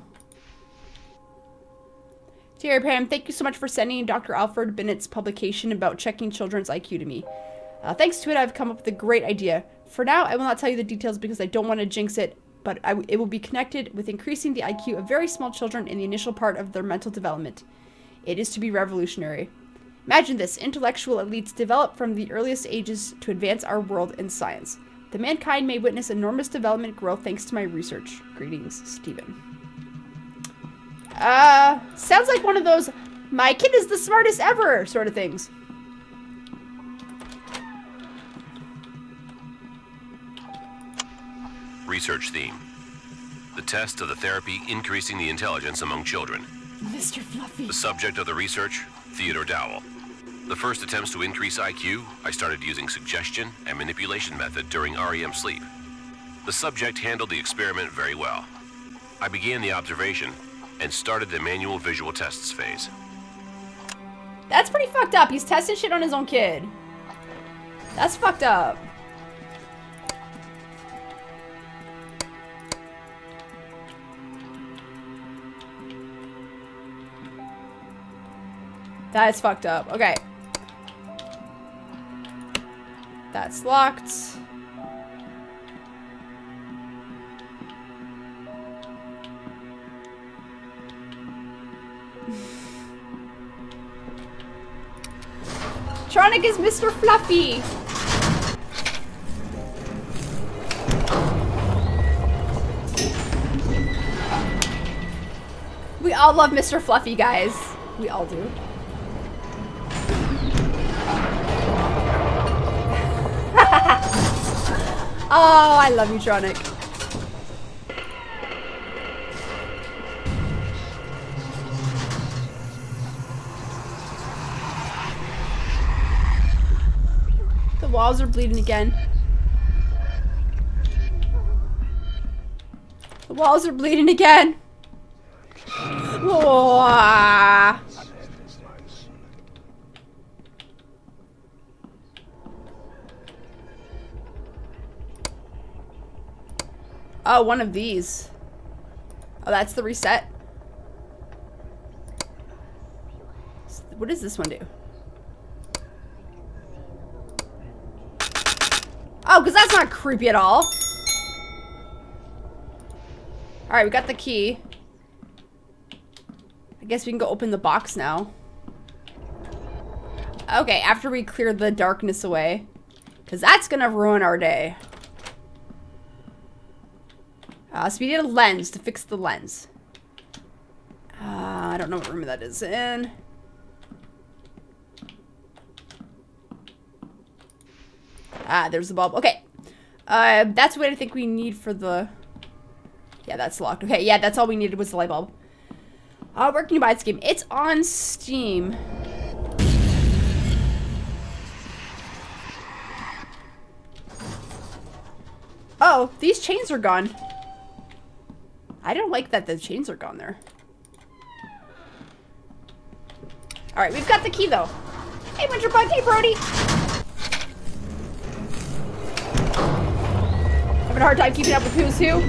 Dear Pam, thank you so much for sending Dr. Alfred Bennett's publication about checking children's IQ to me. Thanks to it, I've come up with a great idea. For now, I will not tell you the details because I don't want to jinx it, but it will be connected with increasing the IQ of very small children in the initial part of their mental development. It is to be revolutionary. Imagine this, intellectual elites develop from the earliest ages to advance our world in science. The mankind may witness enormous development growth thanks to my research. Greetings, Stephen. Sounds like one of those, my kid is the smartest ever sort of things. Research theme. The test of the therapy increasing the intelligence among children. Mr. Fluffy. The subject of the research, Theodore Dowell. The first attempts to increase IQ, I started using suggestion and manipulation method during REM sleep. The subject handled the experiment very well. I began the observation and started the manual visual tests phase. That's pretty fucked up. He's testing shit on his own kid. That's fucked up. That is fucked up. Okay. That's locked. Tronic is Mr. Fluffy. We all love Mr. Fluffy, guys. We all do. Oh, I love you, Tronic. The walls are bleeding again. The walls are bleeding again. Oh. Oh, one of these. Oh, that's the reset. What does this one do? Oh, because that's not creepy at all. Alright, we got the key. I guess we can go open the box now. Okay, after we clear the darkness away. Because that's going to ruin our day. So we need a lens to fix the lens. I don't know what room that is in. There's the bulb. Okay. That's what I think we need for the... Yeah, that's locked. Okay, yeah, that's all we needed was the light bulb. Where can you buy this game? It's on Steam. Oh, these chains are gone. I don't like that the chains are gone there. Alright, we've got the key though. Hey, Winterbug. Hey, Brody. Having a hard time keeping up with who's who.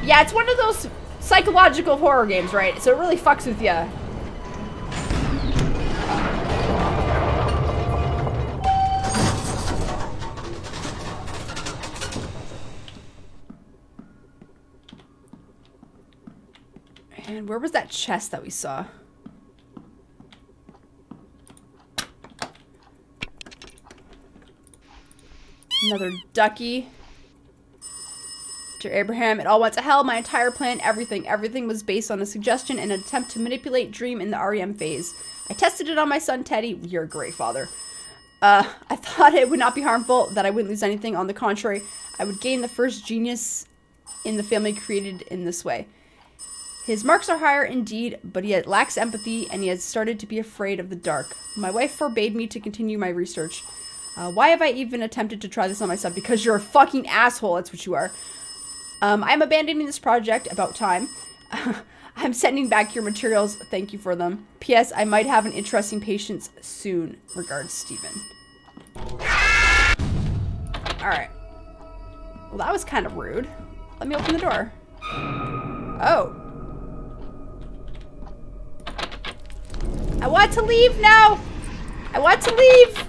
Yeah, it's one of those psychological horror games, right? So it really fucks with you. And where was that chest that we saw? Another ducky. Dear Abraham, it all went to hell. My entire plan, everything was based on a suggestion and an attempt to manipulate Dream in the REM phase. I tested it on my son, Teddy. You're a great father. I thought it would not be harmful, that I wouldn't lose anything. On the contrary, I would gain the first genius in the family created in this way. His marks are higher indeed, but he lacks empathy, and he has started to be afraid of the dark. My wife forbade me to continue my research. Why have I even attempted to try this on myself? Because you're a fucking asshole, that's what you are. I'm abandoning this project, about time. I'm sending back your materials, thank you for them. P.S. I might have an interesting patient soon. Regards, Stephen. Alright. Well, that was kind of rude. Let me open the door. Oh. I want to leave now! I want to leave!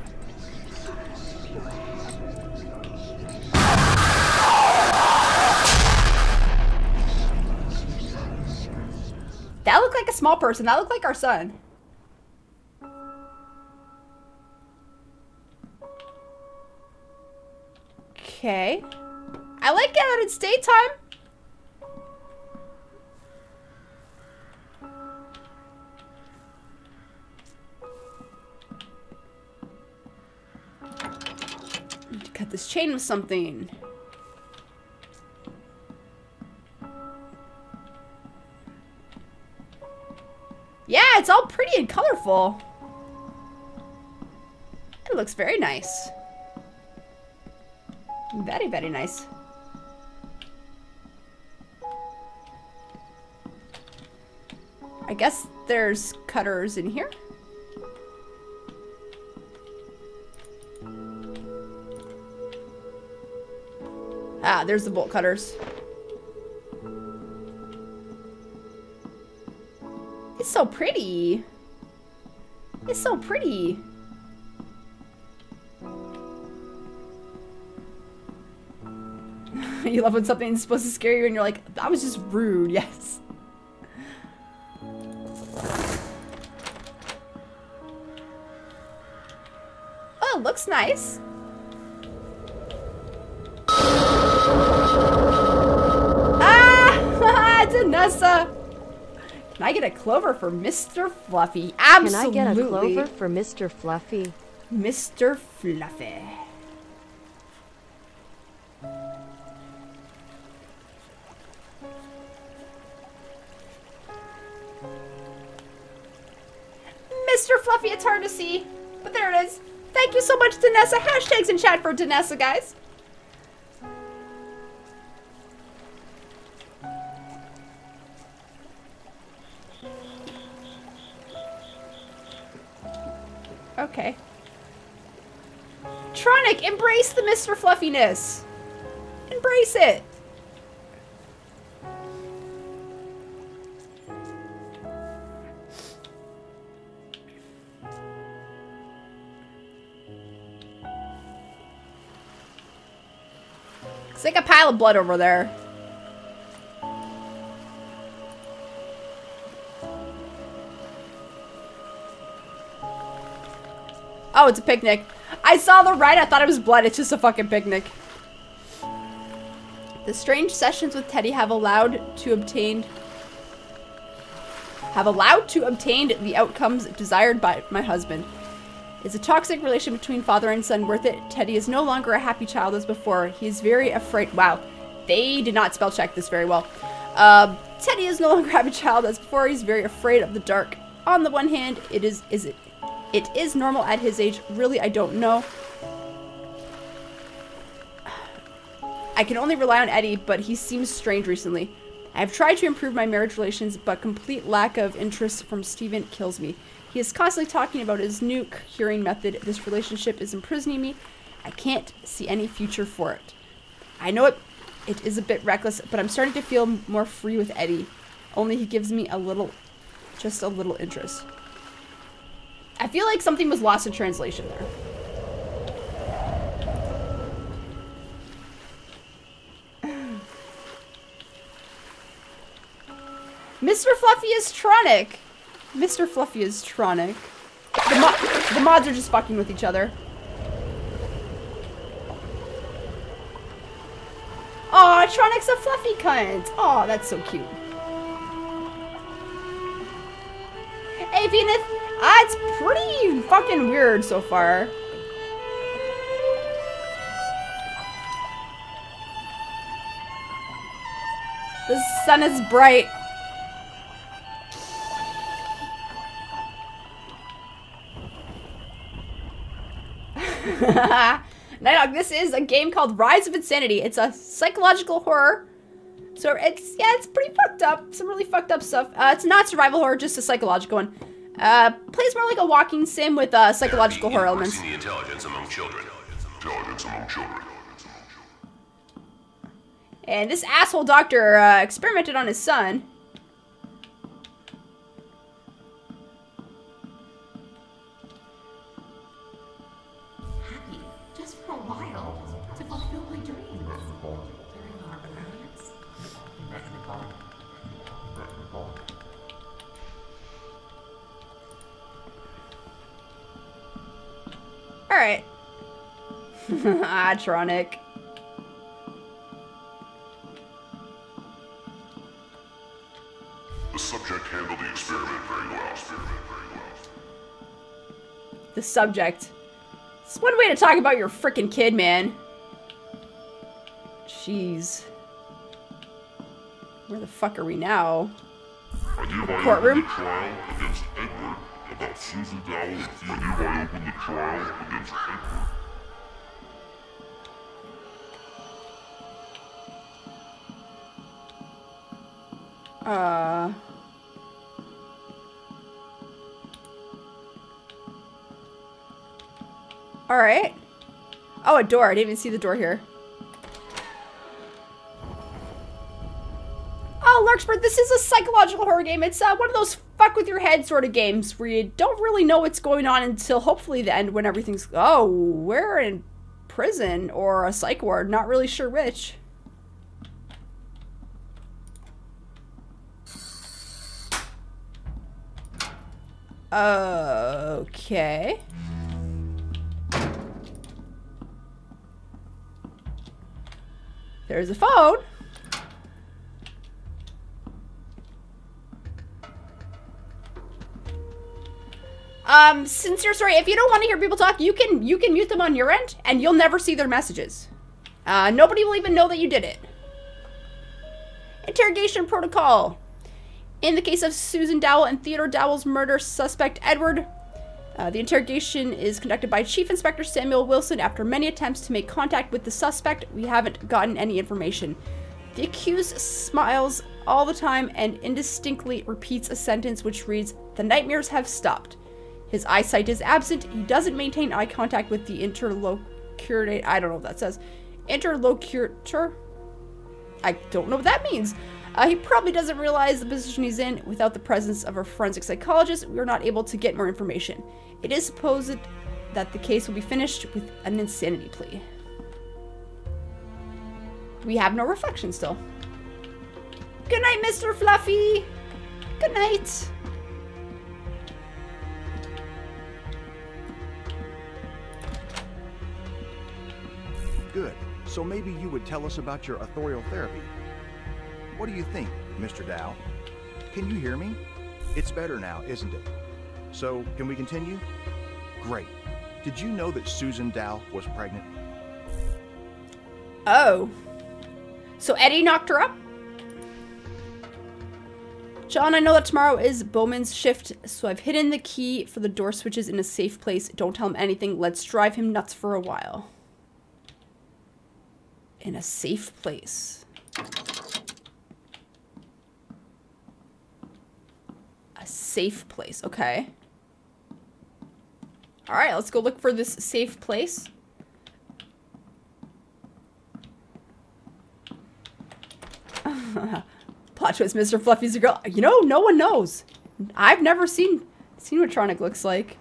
That looked like a small person. That looked like our son. Okay. I like it that it's daytime. Need to cut this chain with something. Yeah, it's all pretty and colorful. It looks very nice. Very, very nice. I guess there's cutters in here. Ah, there's the bolt cutters. It's so pretty. It's so pretty. You love when something's supposed to scare you and you're like, that was just rude, yes. Oh, it looks nice. Ah! Danessa! Can I get a clover for Mr. Fluffy? Absolutely. Can I get a clover for Mr. Fluffy? Mr. Fluffy. Mr. Fluffy, it's hard to see, but there it is. Thank you so much, Danessa. Hashtags in chat for Danessa, guys. Okay. Tronic, embrace the Mr. Fluffiness. Embrace it. It's like a pile of blood over there. Oh, it's a picnic. I saw the red. I thought it was blood. It's just a fucking picnic. The strange sessions with Teddy have allowed to obtain the outcomes desired by my husband. Is a toxic relation between father and son worth it? Teddy is no longer a happy child as before. He is very afraid. Wow, they did not spell check this very well. Teddy is no longer a happy child as before. He's very afraid of the dark. On the one hand, it is normal at his age. Really, I don't know. I can only rely on Eddie, but he seems strange recently. I have tried to improve my marriage relations, but complete lack of interest from Steven kills me. He is constantly talking about his new curing method. This relationship is imprisoning me. I can't see any future for it. I know it is a bit reckless, but I'm starting to feel more free with Eddie. Only he gives me just a little interest. I feel like something was lost in translation there. Mr. Fluffy is Tronic. Mr. Fluffy is Tronic. The mods are just fucking with each other. Aw, Tronic's a fluffy cunt. Aw, that's so cute. Hey, Venus. It's pretty fucking weird so far. The sun is bright. Nighthawk, this is a game called Rise of Insanity. It's a psychological horror. So it's pretty fucked up. Some really fucked up stuff. It's not survival horror, just a psychological one. Plays more like a walking sim with psychological horror elements. The intelligence among children. And this asshole doctor experimented on his son. Happy, just for a while, to fulfill my dreams. Alright. Atronic. The subject handled the experiment very well. The subject. It's one way to talk about your frickin' kid, man. Jeez. Where the fuck are we now? Courtroom? Trial against Edward about Susan Dowell and Theo. I hereby open the trial against Edward. Alright. Oh, a door. I didn't even see the door here. Oh, Larkspur, this is a psychological horror game. It's one of those fuck with your head sort of games where you don't really know what's going on until hopefully the end when everything's... Oh, we're in prison or a psych ward. Not really sure which. Okay. There's a phone. Sincere story. If you don't want to hear people talk, you can mute them on your end, and you'll never see their messages. Nobody will even know that you did it. Interrogation Protocol. In the case of Susan Dowell and Theodore Dowell's murder suspect Edward, the interrogation is conducted by Chief Inspector Samuel Wilson. After many attempts to make contact with the suspect, we haven't gotten any information. The accused smiles all the time and indistinctly repeats a sentence which reads, "The nightmares have stopped." His eyesight is absent. He doesn't maintain eye contact with the interlocutor. I don't know what that says. Interlocutor? I don't know what that means. He probably doesn't realize the position he's in. Without the presence of a forensic psychologist, we are not able to get more information. It is supposed that the case will be finished with an insanity plea. We have no reflection still. Good night, Mr. Fluffy. Good night. Good. So maybe you would tell us about your authorial therapy. What do you think, Mr. Dow? Can you hear me? It's better now, isn't it? So, can we continue? Great. Did you know that Susan Dow was pregnant? Oh. So Eddie knocked her up? John, I know that tomorrow is Bowman's shift, so I've hidden the key for the door switches in a safe place. Don't tell him anything. Let's drive him nuts for a while. In a safe place. A safe place. Okay. Alright, let's go look for this safe place. Plot twist, Mr. Fluffy's a girl. You know, no one knows. I've never seen what Tronic looks like.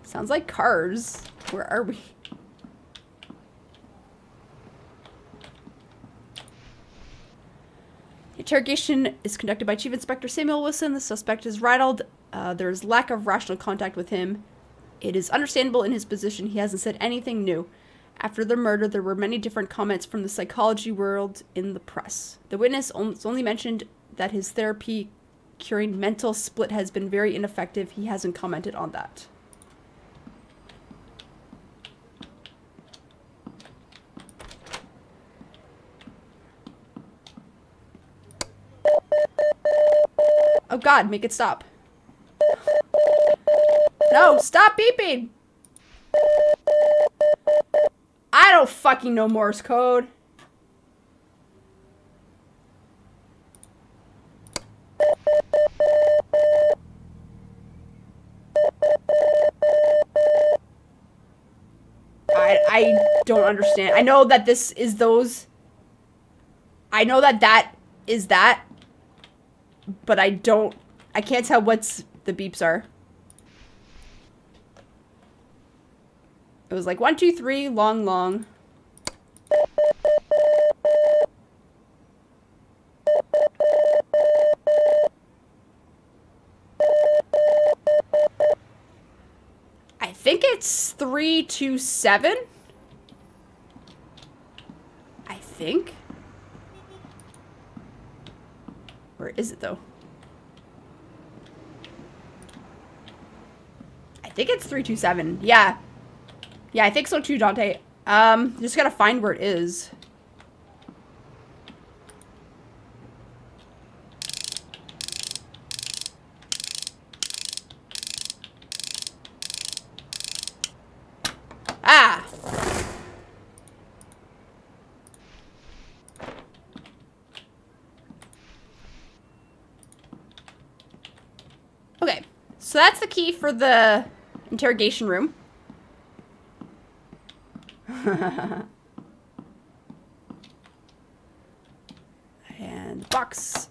Sounds like cars. Where are we? Interrogation is conducted by Chief Inspector Samuel Wilson. The suspect is rattled. There is lack of rational contact with him. It is understandable in his position. He hasn't said anything new. After the murder, there were many different comments from the psychology world in the press. The witness only mentioned that his therapy curing mental split has been very ineffective. He hasn't commented on that. Oh God, make it stop. No, stop beeping! I don't fucking know Morse code. I don't understand. I know that this is those. I know that that is that. But I can't tell what's the beeps are. It was like 1, 2, 3, long, long. I think it's 3, 2, 7. I think. Where is it though? I think it's 3, 2, 7. Yeah. Yeah, I think so too, Dante. Just gotta find where it is. Ah! Okay, so that's the key for the interrogation room. And box.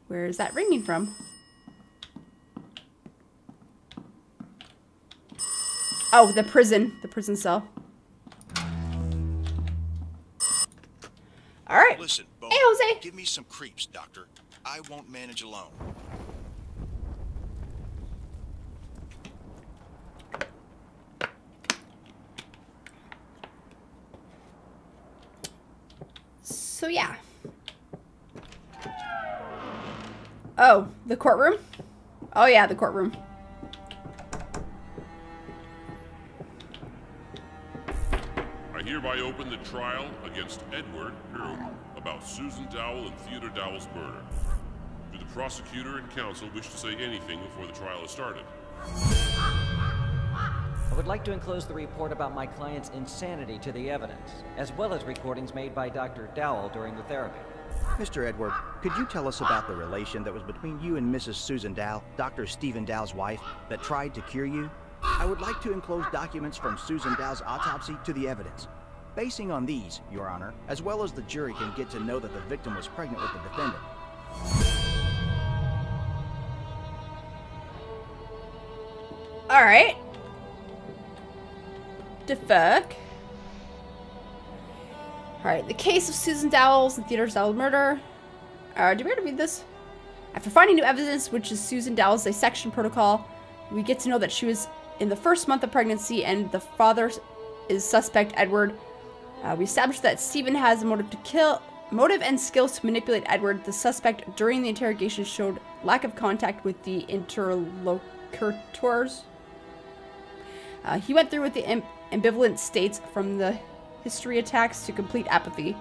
Where is that ringing from? Oh, the prison cell. All right. Listen, Bo, hey, Jose. Give me some creeps, Doctor. I won't manage alone. So yeah. Oh, the courtroom? Oh yeah, the courtroom. I hereby open the trial against Edward about Susan Dowell and Theodore Dowell's murder. Do the prosecutor and counsel wish to say anything before the trial is started? I would like to enclose the report about my client's insanity to the evidence, as well as recordings made by Dr. Dowell during the therapy. Mr. Edward, could you tell us about the relation that was between you and Mrs. Susan Dowell, Dr. Stephen Dowell's wife, that tried to cure you? I would like to enclose documents from Susan Dowell's autopsy to the evidence. Basing on these, Your Honor, as well as the jury can get to know that the victim was pregnant with the defendant. Alright. The fuck? Alright, the case of Susan Dowell's and Theodore Dowell's murder. Do we have to read this? After finding new evidence, which is Susan Dowell's dissection protocol, we get to know that she was in the first month of pregnancy and the father is suspect Edward. We established that Stephen has a motive to kill, and skills to manipulate Edward. The suspect during the interrogation showed lack of contact with the interlocutors. He went through with the ambivalent states from the history attacks to complete apathy.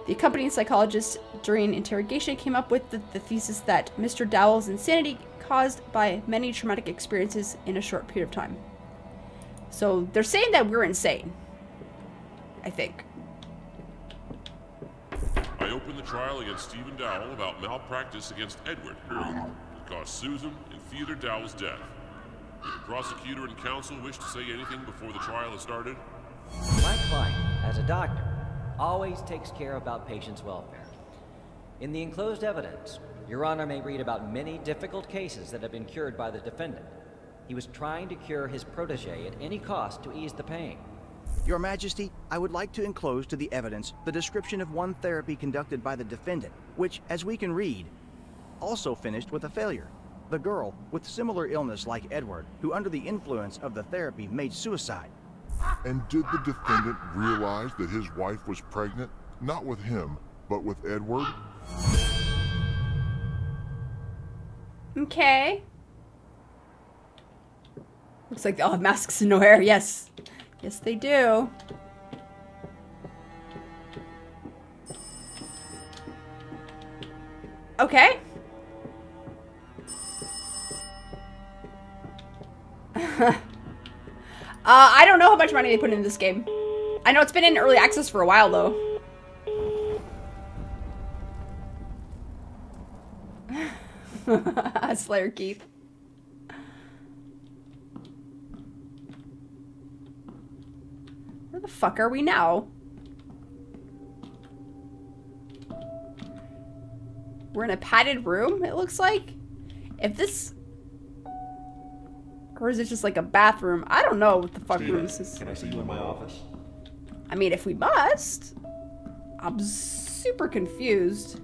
The accompanying psychologist during interrogation came up with the thesis that Mr. Dowell's insanity caused by many traumatic experiences in a short period of time. So they're saying that we're insane. I think. I open the trial against Stephen Dowell about malpractice against Edward, that caused Susan and Theodore Dowell's death. Do the prosecutor and counsel wish to say anything before the trial is started? My client, as a doctor, always takes care about patients' welfare. In the enclosed evidence, Your Honor may read about many difficult cases that have been cured by the defendant. He was trying to cure his protege at any cost to ease the pain. Your Majesty, I would like to enclose to the evidence the description of one therapy conducted by the defendant, which, as we can read, also finished with a failure. The girl, with similar illness like Edward, who under the influence of the therapy made suicide. And did the defendant realize that his wife was pregnant, not with him, but with Edward? Okay. Looks like they all have masks and no hair. Yes. Yes, they do. Okay. I don't know how much money they put into this game. I know it's been in early access for a while, though. Slayer Keith. Where the fuck are we now? We're in a padded room, it looks like. If this... Or is it just like a bathroom? I don't know what the fuck room this is. Can I see you in my office? I mean, if we must. I'm super confused.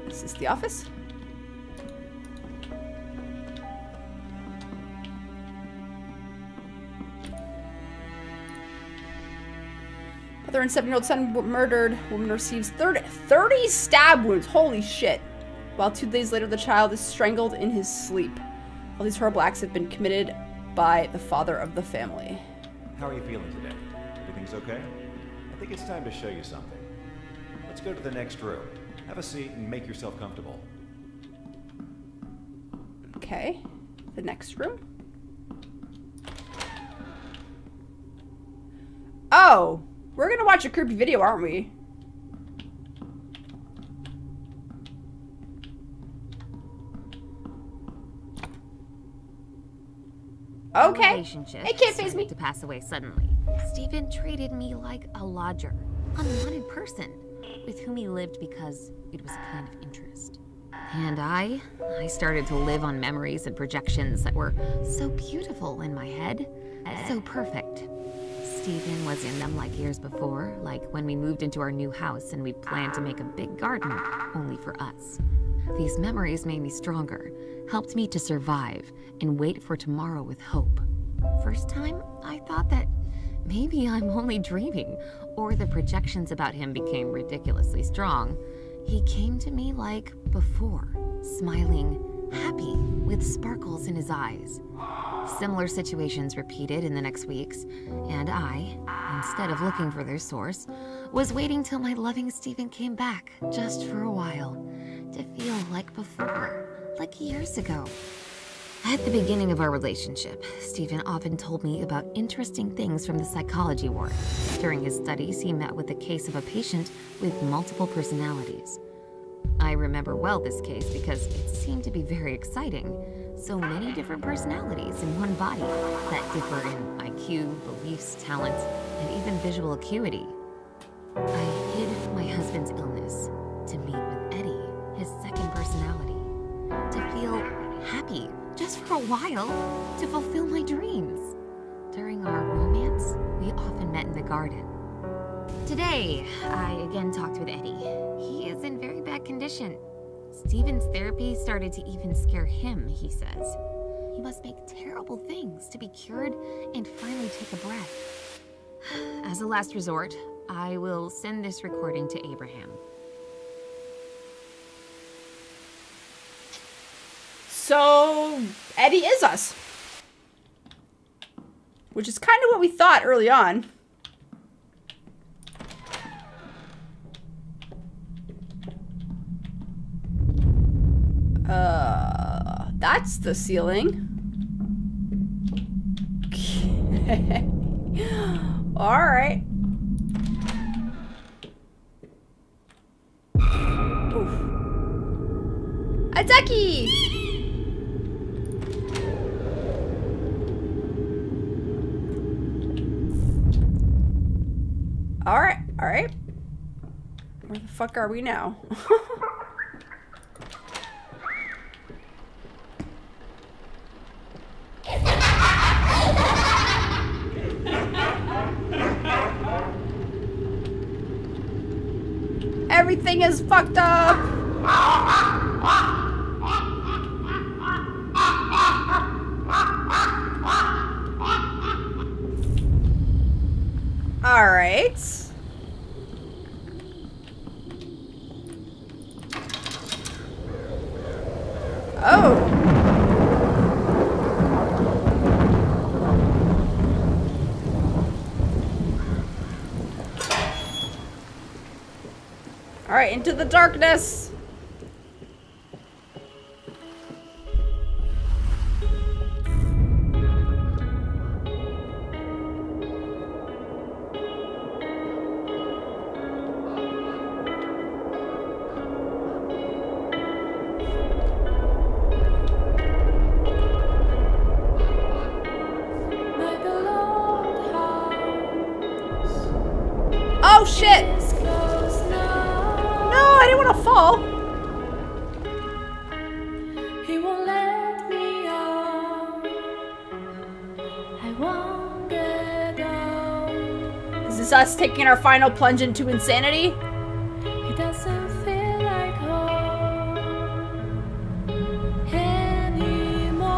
Is this the office? Mother and 7-year-old son were murdered. Woman receives 30 stab wounds. Holy shit. While 2 days later, the child is strangled in his sleep. All these horrible acts have been committed by the father of the family. How are you feeling today? Everything's okay? I think it's time to show you something. Let's go to the next room. Have a seat and make yourself comfortable. Okay. The next room. Oh! We're gonna watch a creepy video, aren't we? Okay. It can't face me. To pass away suddenly. Stephen treated me like a lodger, unwanted person, with whom he lived because it was a kind of interest. And I started to live on memories and projections that were so beautiful in my head, so perfect. Stephen was in them like years before, like when we moved into our new house and we planned to make a big garden only for us. These memories made me stronger, helped me to survive and wait for tomorrow with hope. First time, I thought that maybe I'm only dreaming, or the projections about him became ridiculously strong. He came to me like before, smiling, happy, with sparkles in his eyes. Similar situations repeated in the next weeks, and I, instead of looking for their source, was waiting till my loving Stephen came back, just for a while, to feel like before, like years ago. At the beginning of our relationship, Stephen often told me about interesting things from the psychology ward. During his studies, he met with a case of a patient with multiple personalities. I remember well this case because it seemed to be very exciting. So many different personalities in one body that differ in IQ, beliefs, talents, and even visual acuity. I hid my husband's illness to meet with Eddie, his second personality, to feel happy just for a while, to fulfill my dreams. During our romance, we often met in the garden. Today, I again talked with Eddie. He is in very bad condition. Stephen's therapy started to even scare him, he says. He must make terrible things to be cured and finally take a breath. As a last resort, I will send this recording to Abraham. So, Eddie is us. Which is kind of what we thought early on. That's the ceiling. Okay. Alright. Oof. Ataki! Alright, alright. Where the fuck are we now? Everything is fucked up! Alright. Oh. Alright, into the darkness. Oh shit! No, I didn't want to fall. He won't let me out. I won't get out. Is this us taking our final plunge into insanity? It doesn't feel like home anymore.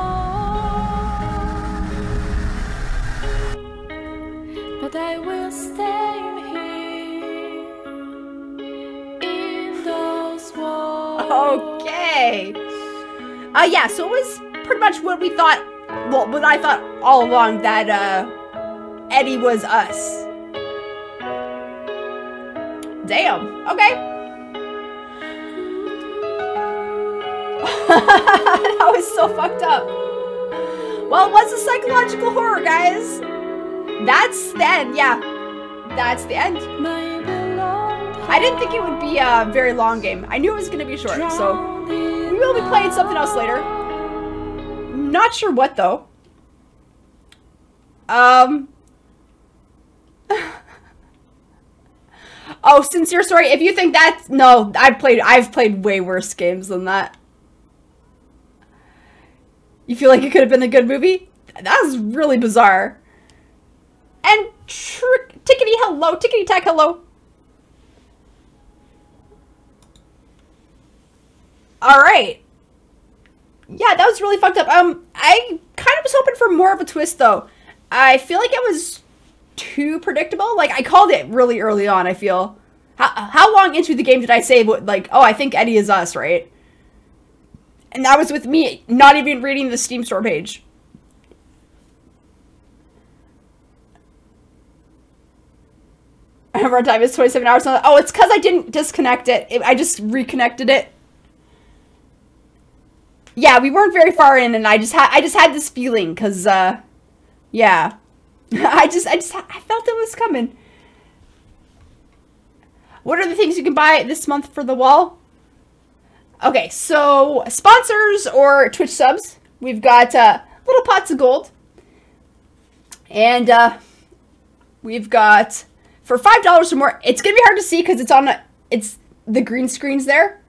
But I will stay in those walls. Okay. Yeah, so it was pretty much what we thought, well, what I thought all along, that, Eddie was us. Damn. Okay. That was so fucked up. Well, it was a psychological horror, guys. That's the end, yeah. That's the end. I didn't think it would be a very long game. I knew it was going to be short, so we will be playing something else later. Not sure what, though. Oh, sincere story. If you think that's... No, I've played way worse games than that. You feel like it could have been a good movie? That was really bizarre. And tickety hello, tickety tack hello. Alright. Yeah, that was really fucked up. I kind of was hoping for more of a twist, though. I feel like it was too predictable. Like, I called it really early on, I feel. How long into the game did I say, like, oh, I think Eddie is us, right? And that was with me not even reading the Steam store page. Our time is 27 hours. Oh, it's because I didn't disconnect it. I just reconnected it. Yeah, we weren't very far in, and I just had this feeling, cause yeah, I felt it was coming. What are the things you can buy this month for the wall? Okay, so sponsors or Twitch subs. We've got little pots of gold, and we've got for $5 or more. It's gonna be hard to see because it's the green screens there.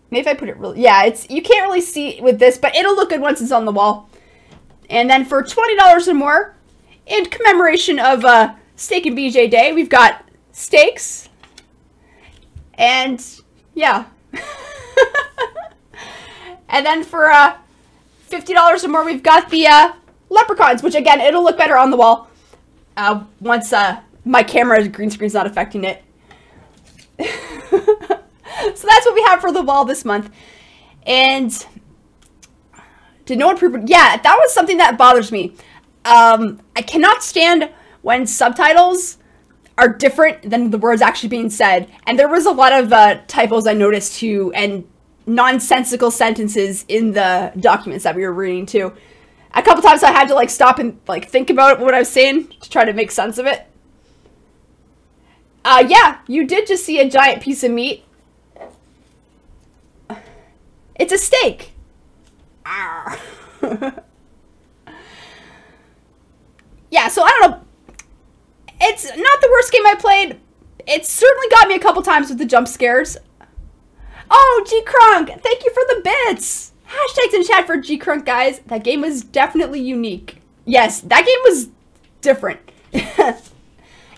Maybe if I put it really... Yeah, you can't really see with this, but it'll look good once it's on the wall. And then for $20 or more, in commemoration of Steak and BJ Day, we've got steaks. And, yeah. And then for $50 or more, we've got the leprechauns, which, again, it'll look better on the wall once my camera green screen's not affecting it. So that's what we have for the wall this month. And did no one prove it? Yeah, that was something that bothers me. I cannot stand when subtitles are different than the words actually being said. And there was a lot of typos I noticed too, and nonsensical sentences in the documents that we were reading too. A couple times I had to like stop and like think about what I was saying to try to make sense of it. Yeah, you did just see a giant piece of meat. It's a steak. Yeah, so I don't know. It's not the worst game I played. It certainly got me a couple times with the jump scares. Oh, G-Crunk, thank you for the bits. Hashtags in chat for G-Crunk, guys. That game was definitely unique. Yes, that game was different. And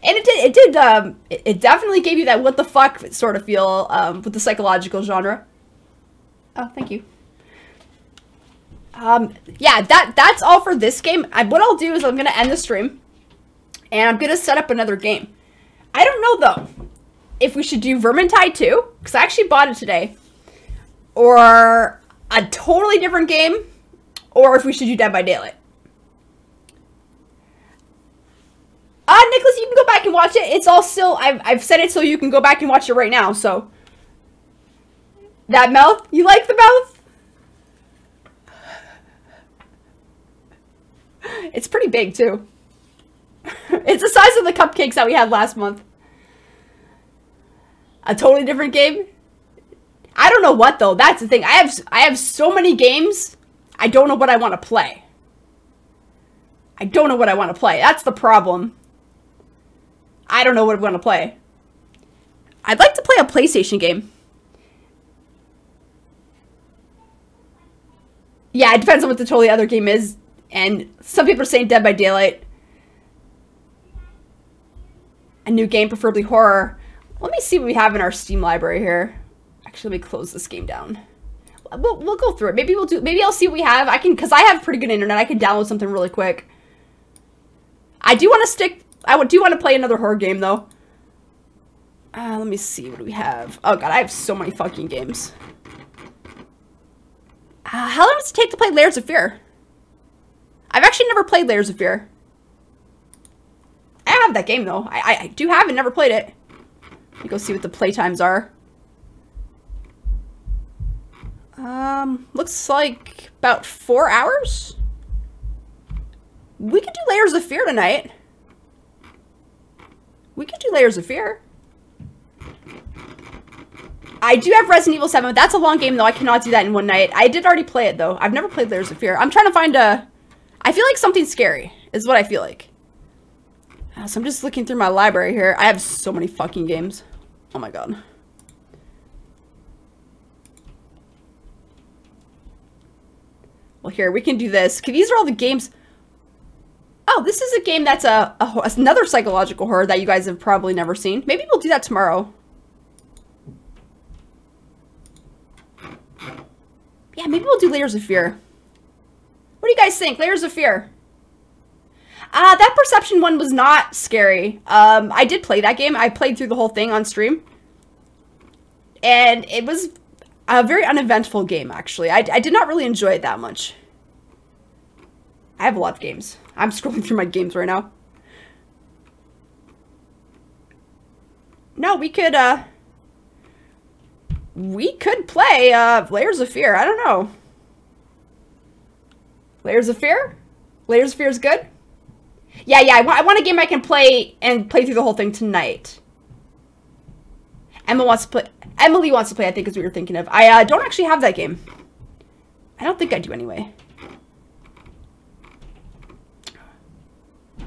it definitely gave you that what the fuck sort of feel with the psychological genre. Oh, thank you. Yeah, that's all for this game. What I'll do is I'm going to end the stream. And I'm going to set up another game. I don't know, though, if we should do Vermintide 2, because I actually bought it today, or a totally different game, or if we should do Dead by Daylight. Nicholas, you can go back and watch it. It's all still, I've set it so you can go back and watch it right now, so. That mouth? You like the mouth? It's pretty big, too. It's the size of the cupcakes that we had last month. A totally different game? I don't know what, though. That's the thing. I have so many games, I don't know what I want to play. I don't know what I want to play. That's the problem. I don't know what I want to play. I'd like to play a PlayStation game. Yeah, it depends on what the totally other game is. And some people are saying Dead by Daylight. A new game, preferably horror. Let me see what we have in our Steam library here. Actually, let me close this game down. We'll go through it. Maybe I'll see what we have. Because I have pretty good internet. I can download something really quick. I do want to play another horror game, though. Let me see. What do we have? Oh, God. I have so many fucking games. How long does it take to play Layers of Fear? I've actually never played Layers of Fear. I have that game, though. I do have it. Never played it. Let me go see what the playtimes are. Looks like about 4 hours. We could do Layers of Fear tonight. We could do Layers of Fear. I do have Resident Evil 7. That's a long game, though. I cannot do that in one night. I did already play it, though. I've never played Layers of Fear. I'm trying to find a... I feel like something scary is what I feel like. So I'm just looking through my library here. I have so many fucking games. Oh, my God. Well, here, we can do this. These are all the games... Oh, this is a game that's another psychological horror that you guys have probably never seen. Maybe we'll do that tomorrow. Yeah, maybe we'll do Layers of Fear. What do you guys think? Layers of Fear. That Perception one was not scary. I did play that game. I played through the whole thing on stream. And it was a very uneventful game, actually. I did not really enjoy it that much. I have a lot of games. I'm scrolling through my games right now. No, we could play, Layers of Fear. I don't know. Layers of Fear? Layers of Fear is good? Yeah, I want a game I can play and play through the whole thing tonight. Emily wants to play, I think is what you're thinking of. I don't actually have that game. I don't think I do anyway.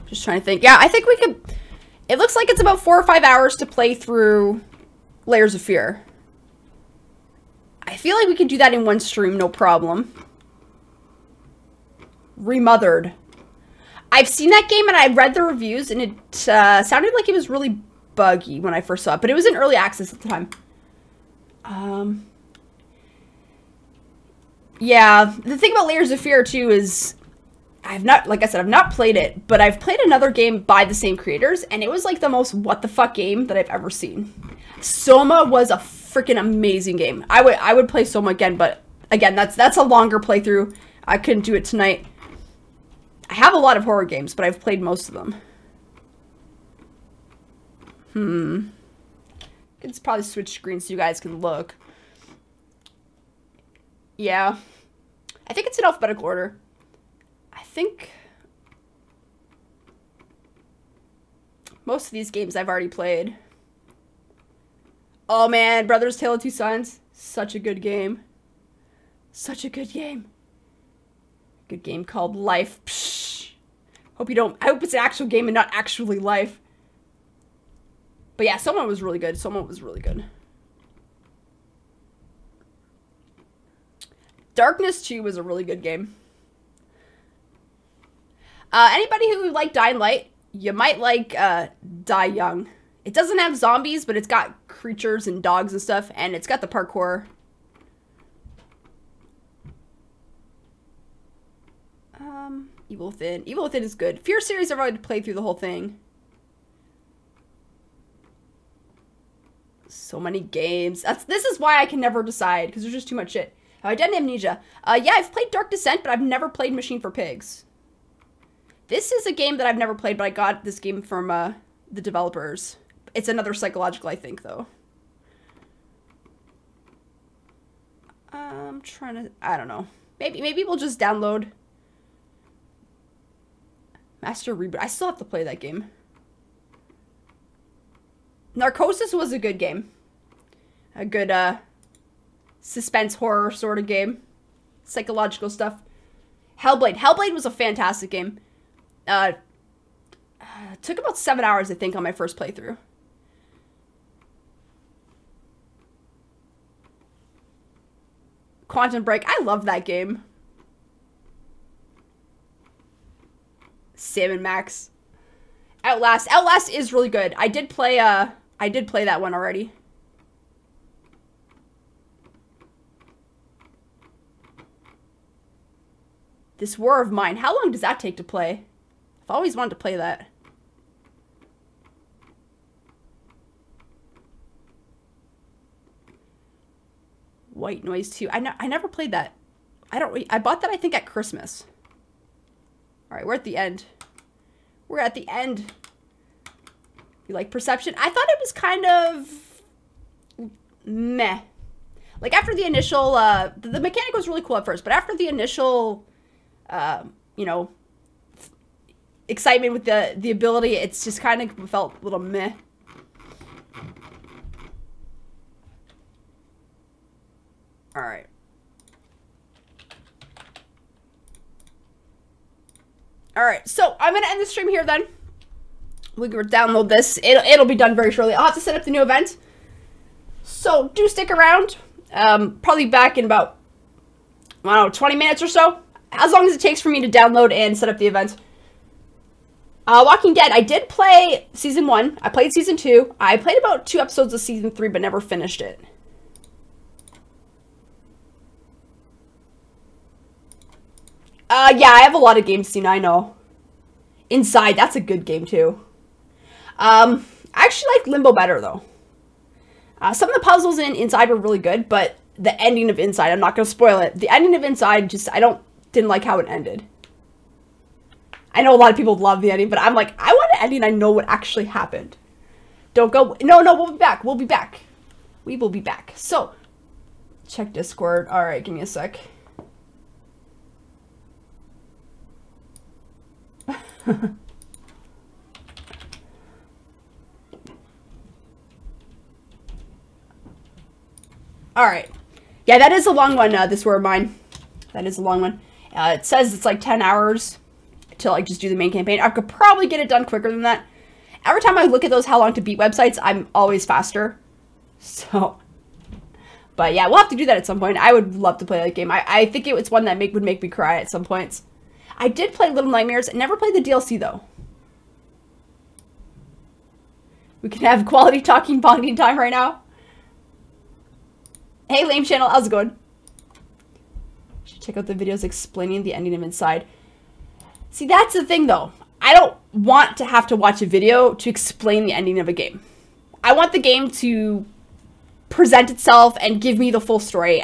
Just trying to think. Yeah, I think we could... It looks like it's about 4 or 5 hours to play through Layers of Fear. I feel like we could do that in one stream, no problem. Remothered. I've seen that game and I read the reviews and it sounded like it was really buggy when I first saw it, but it was in early access at the time. Yeah, the thing about Layers of Fear too is like I said, I've not played it, but I've played another game by the same creators and it was like the most what the fuck game that I've ever seen. Soma was a freaking amazing game. I would play Soma again, but again, that's a longer playthrough. I couldn't do it tonight. I have a lot of horror games, but I've played most of them. It's probably switch screens so you guys can look. Yeah. I think it's in alphabetical order. I think most of these games I've already played. Oh man, Brothers Tale of Two Sons. Such a good game. Such a good game. Good game called Life. Psh. I hope it's an actual game and not actually life. But yeah, Soma was really good. Soma was really good. Darkness 2 was a really good game. Anybody who liked Dying Light, you might like Die Young. It doesn't have zombies, but it's got creatures and dogs and stuff, and it's got the parkour. Evil Within. Evil Within is good. Fear series, I've already played through the whole thing. So many games. This is why I can never decide, because there's just too much shit. Identity Amnesia. Yeah, I've played Dark Descent, but I've never played Machine for Pigs. This is a game that I've never played, but I got this game from the developers. It's another psychological, I think, though. I'm trying to... I don't know. Maybe we'll just download Master Reboot. I still have to play that game. Narcosis was a good game. A good, suspense horror sort of game. Psychological stuff. Hellblade. Hellblade was a fantastic game. Took about 7 hours, I think, on my first playthrough. Quantum Break. I love that game. Sam & Max. Outlast. Outlast is really good. I did play that one already. This War of Mine. How long does that take to play? I've always wanted to play that. White Noise 2. I never played that. I bought that, I think, at Christmas. Alright, we're at the end. We're at the end. You like Perception? I thought it was kind of meh. Like, after the initial, the mechanic was really cool at first, but after the initial, you know, excitement with the ability, it's just kind of felt a little meh. Alright. Alright, so I'm going to end the stream here then. We can download this. It'll be done very shortly. I'll have to set up the new event. So, do stick around. Probably back in about, I don't know, 20 minutes or so. As long as it takes for me to download and set up the event. Walking Dead. I did play Season 1. I played Season 2. I played about 2 episodes of Season 3, but never finished it. Yeah, I have a lot of games seen, I know. Inside, that's a good game too. I actually like Limbo better though. Some of the puzzles in Inside were really good, but the ending of Inside, I'm not going to spoil it. The ending of Inside, just, didn't like how it ended. I know a lot of people love the ending, but I'm like, I want an ending I know what actually happened. Don't go, no, we'll be back. We'll be back. We will be back. So, check Discord. Alright, give me a sec. Alright. Yeah, that is a long one, this War of Mine. That is a long one. It says it's like 10 hours to like just do the main campaign. I could probably get it done quicker than that. Every time I look at those how long to beat websites, I'm always faster. So, but yeah, we'll have to do that at some point. I would love to play that game. I think it's one that would make me cry at some points. I did play Little Nightmares. Never played the DLC though. We can have quality talking bonding time right now. Hey, Lame Channel, how's it going? Should check out the videos explaining the ending of Inside. See, that's the thing though. I don't want to have to watch a video to explain the ending of a game. I want the game to present itself and give me the full story.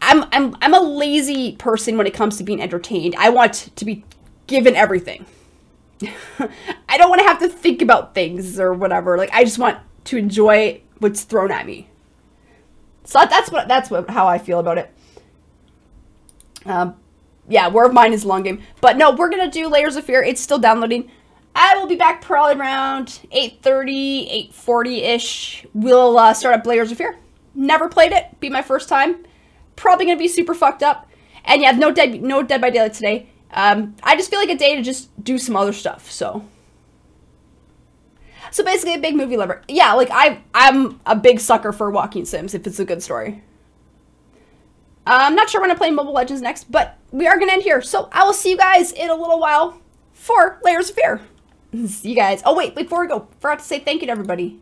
I'm a lazy person when it comes to being entertained. I want to be given everything. I don't want to have to think about things or whatever. Like, I just want to enjoy what's thrown at me. So that's how I feel about it. Yeah, War of Mine is a long game. But no, we're going to do Layers of Fear. It's still downloading. I will be back probably around 8:30, 8:40-ish. We'll start up Layers of Fear. Never played it. Be my first time. Probably going to be super fucked up. And yeah, no Dead by Daylight today. I just feel like a day to just do some other stuff, so basically a big movie lover. Yeah, like I'm a big sucker for walking sims if it's a good story. I'm not sure when I'm playing Mobile Legends next, but we are going to end here. So I will see you guys in a little while for Layers of Fear. See you guys. Oh wait, before we go, forgot to say thank you to everybody.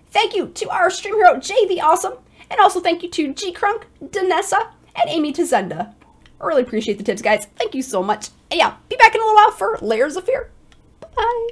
Thank you to our stream hero, Jay the Awesome, and also thank you to G Crunk, Danessa, and Amy Tazenda. I really appreciate the tips, guys. Thank you so much. And yeah, be back in a little while for Layers of Fear. Bye.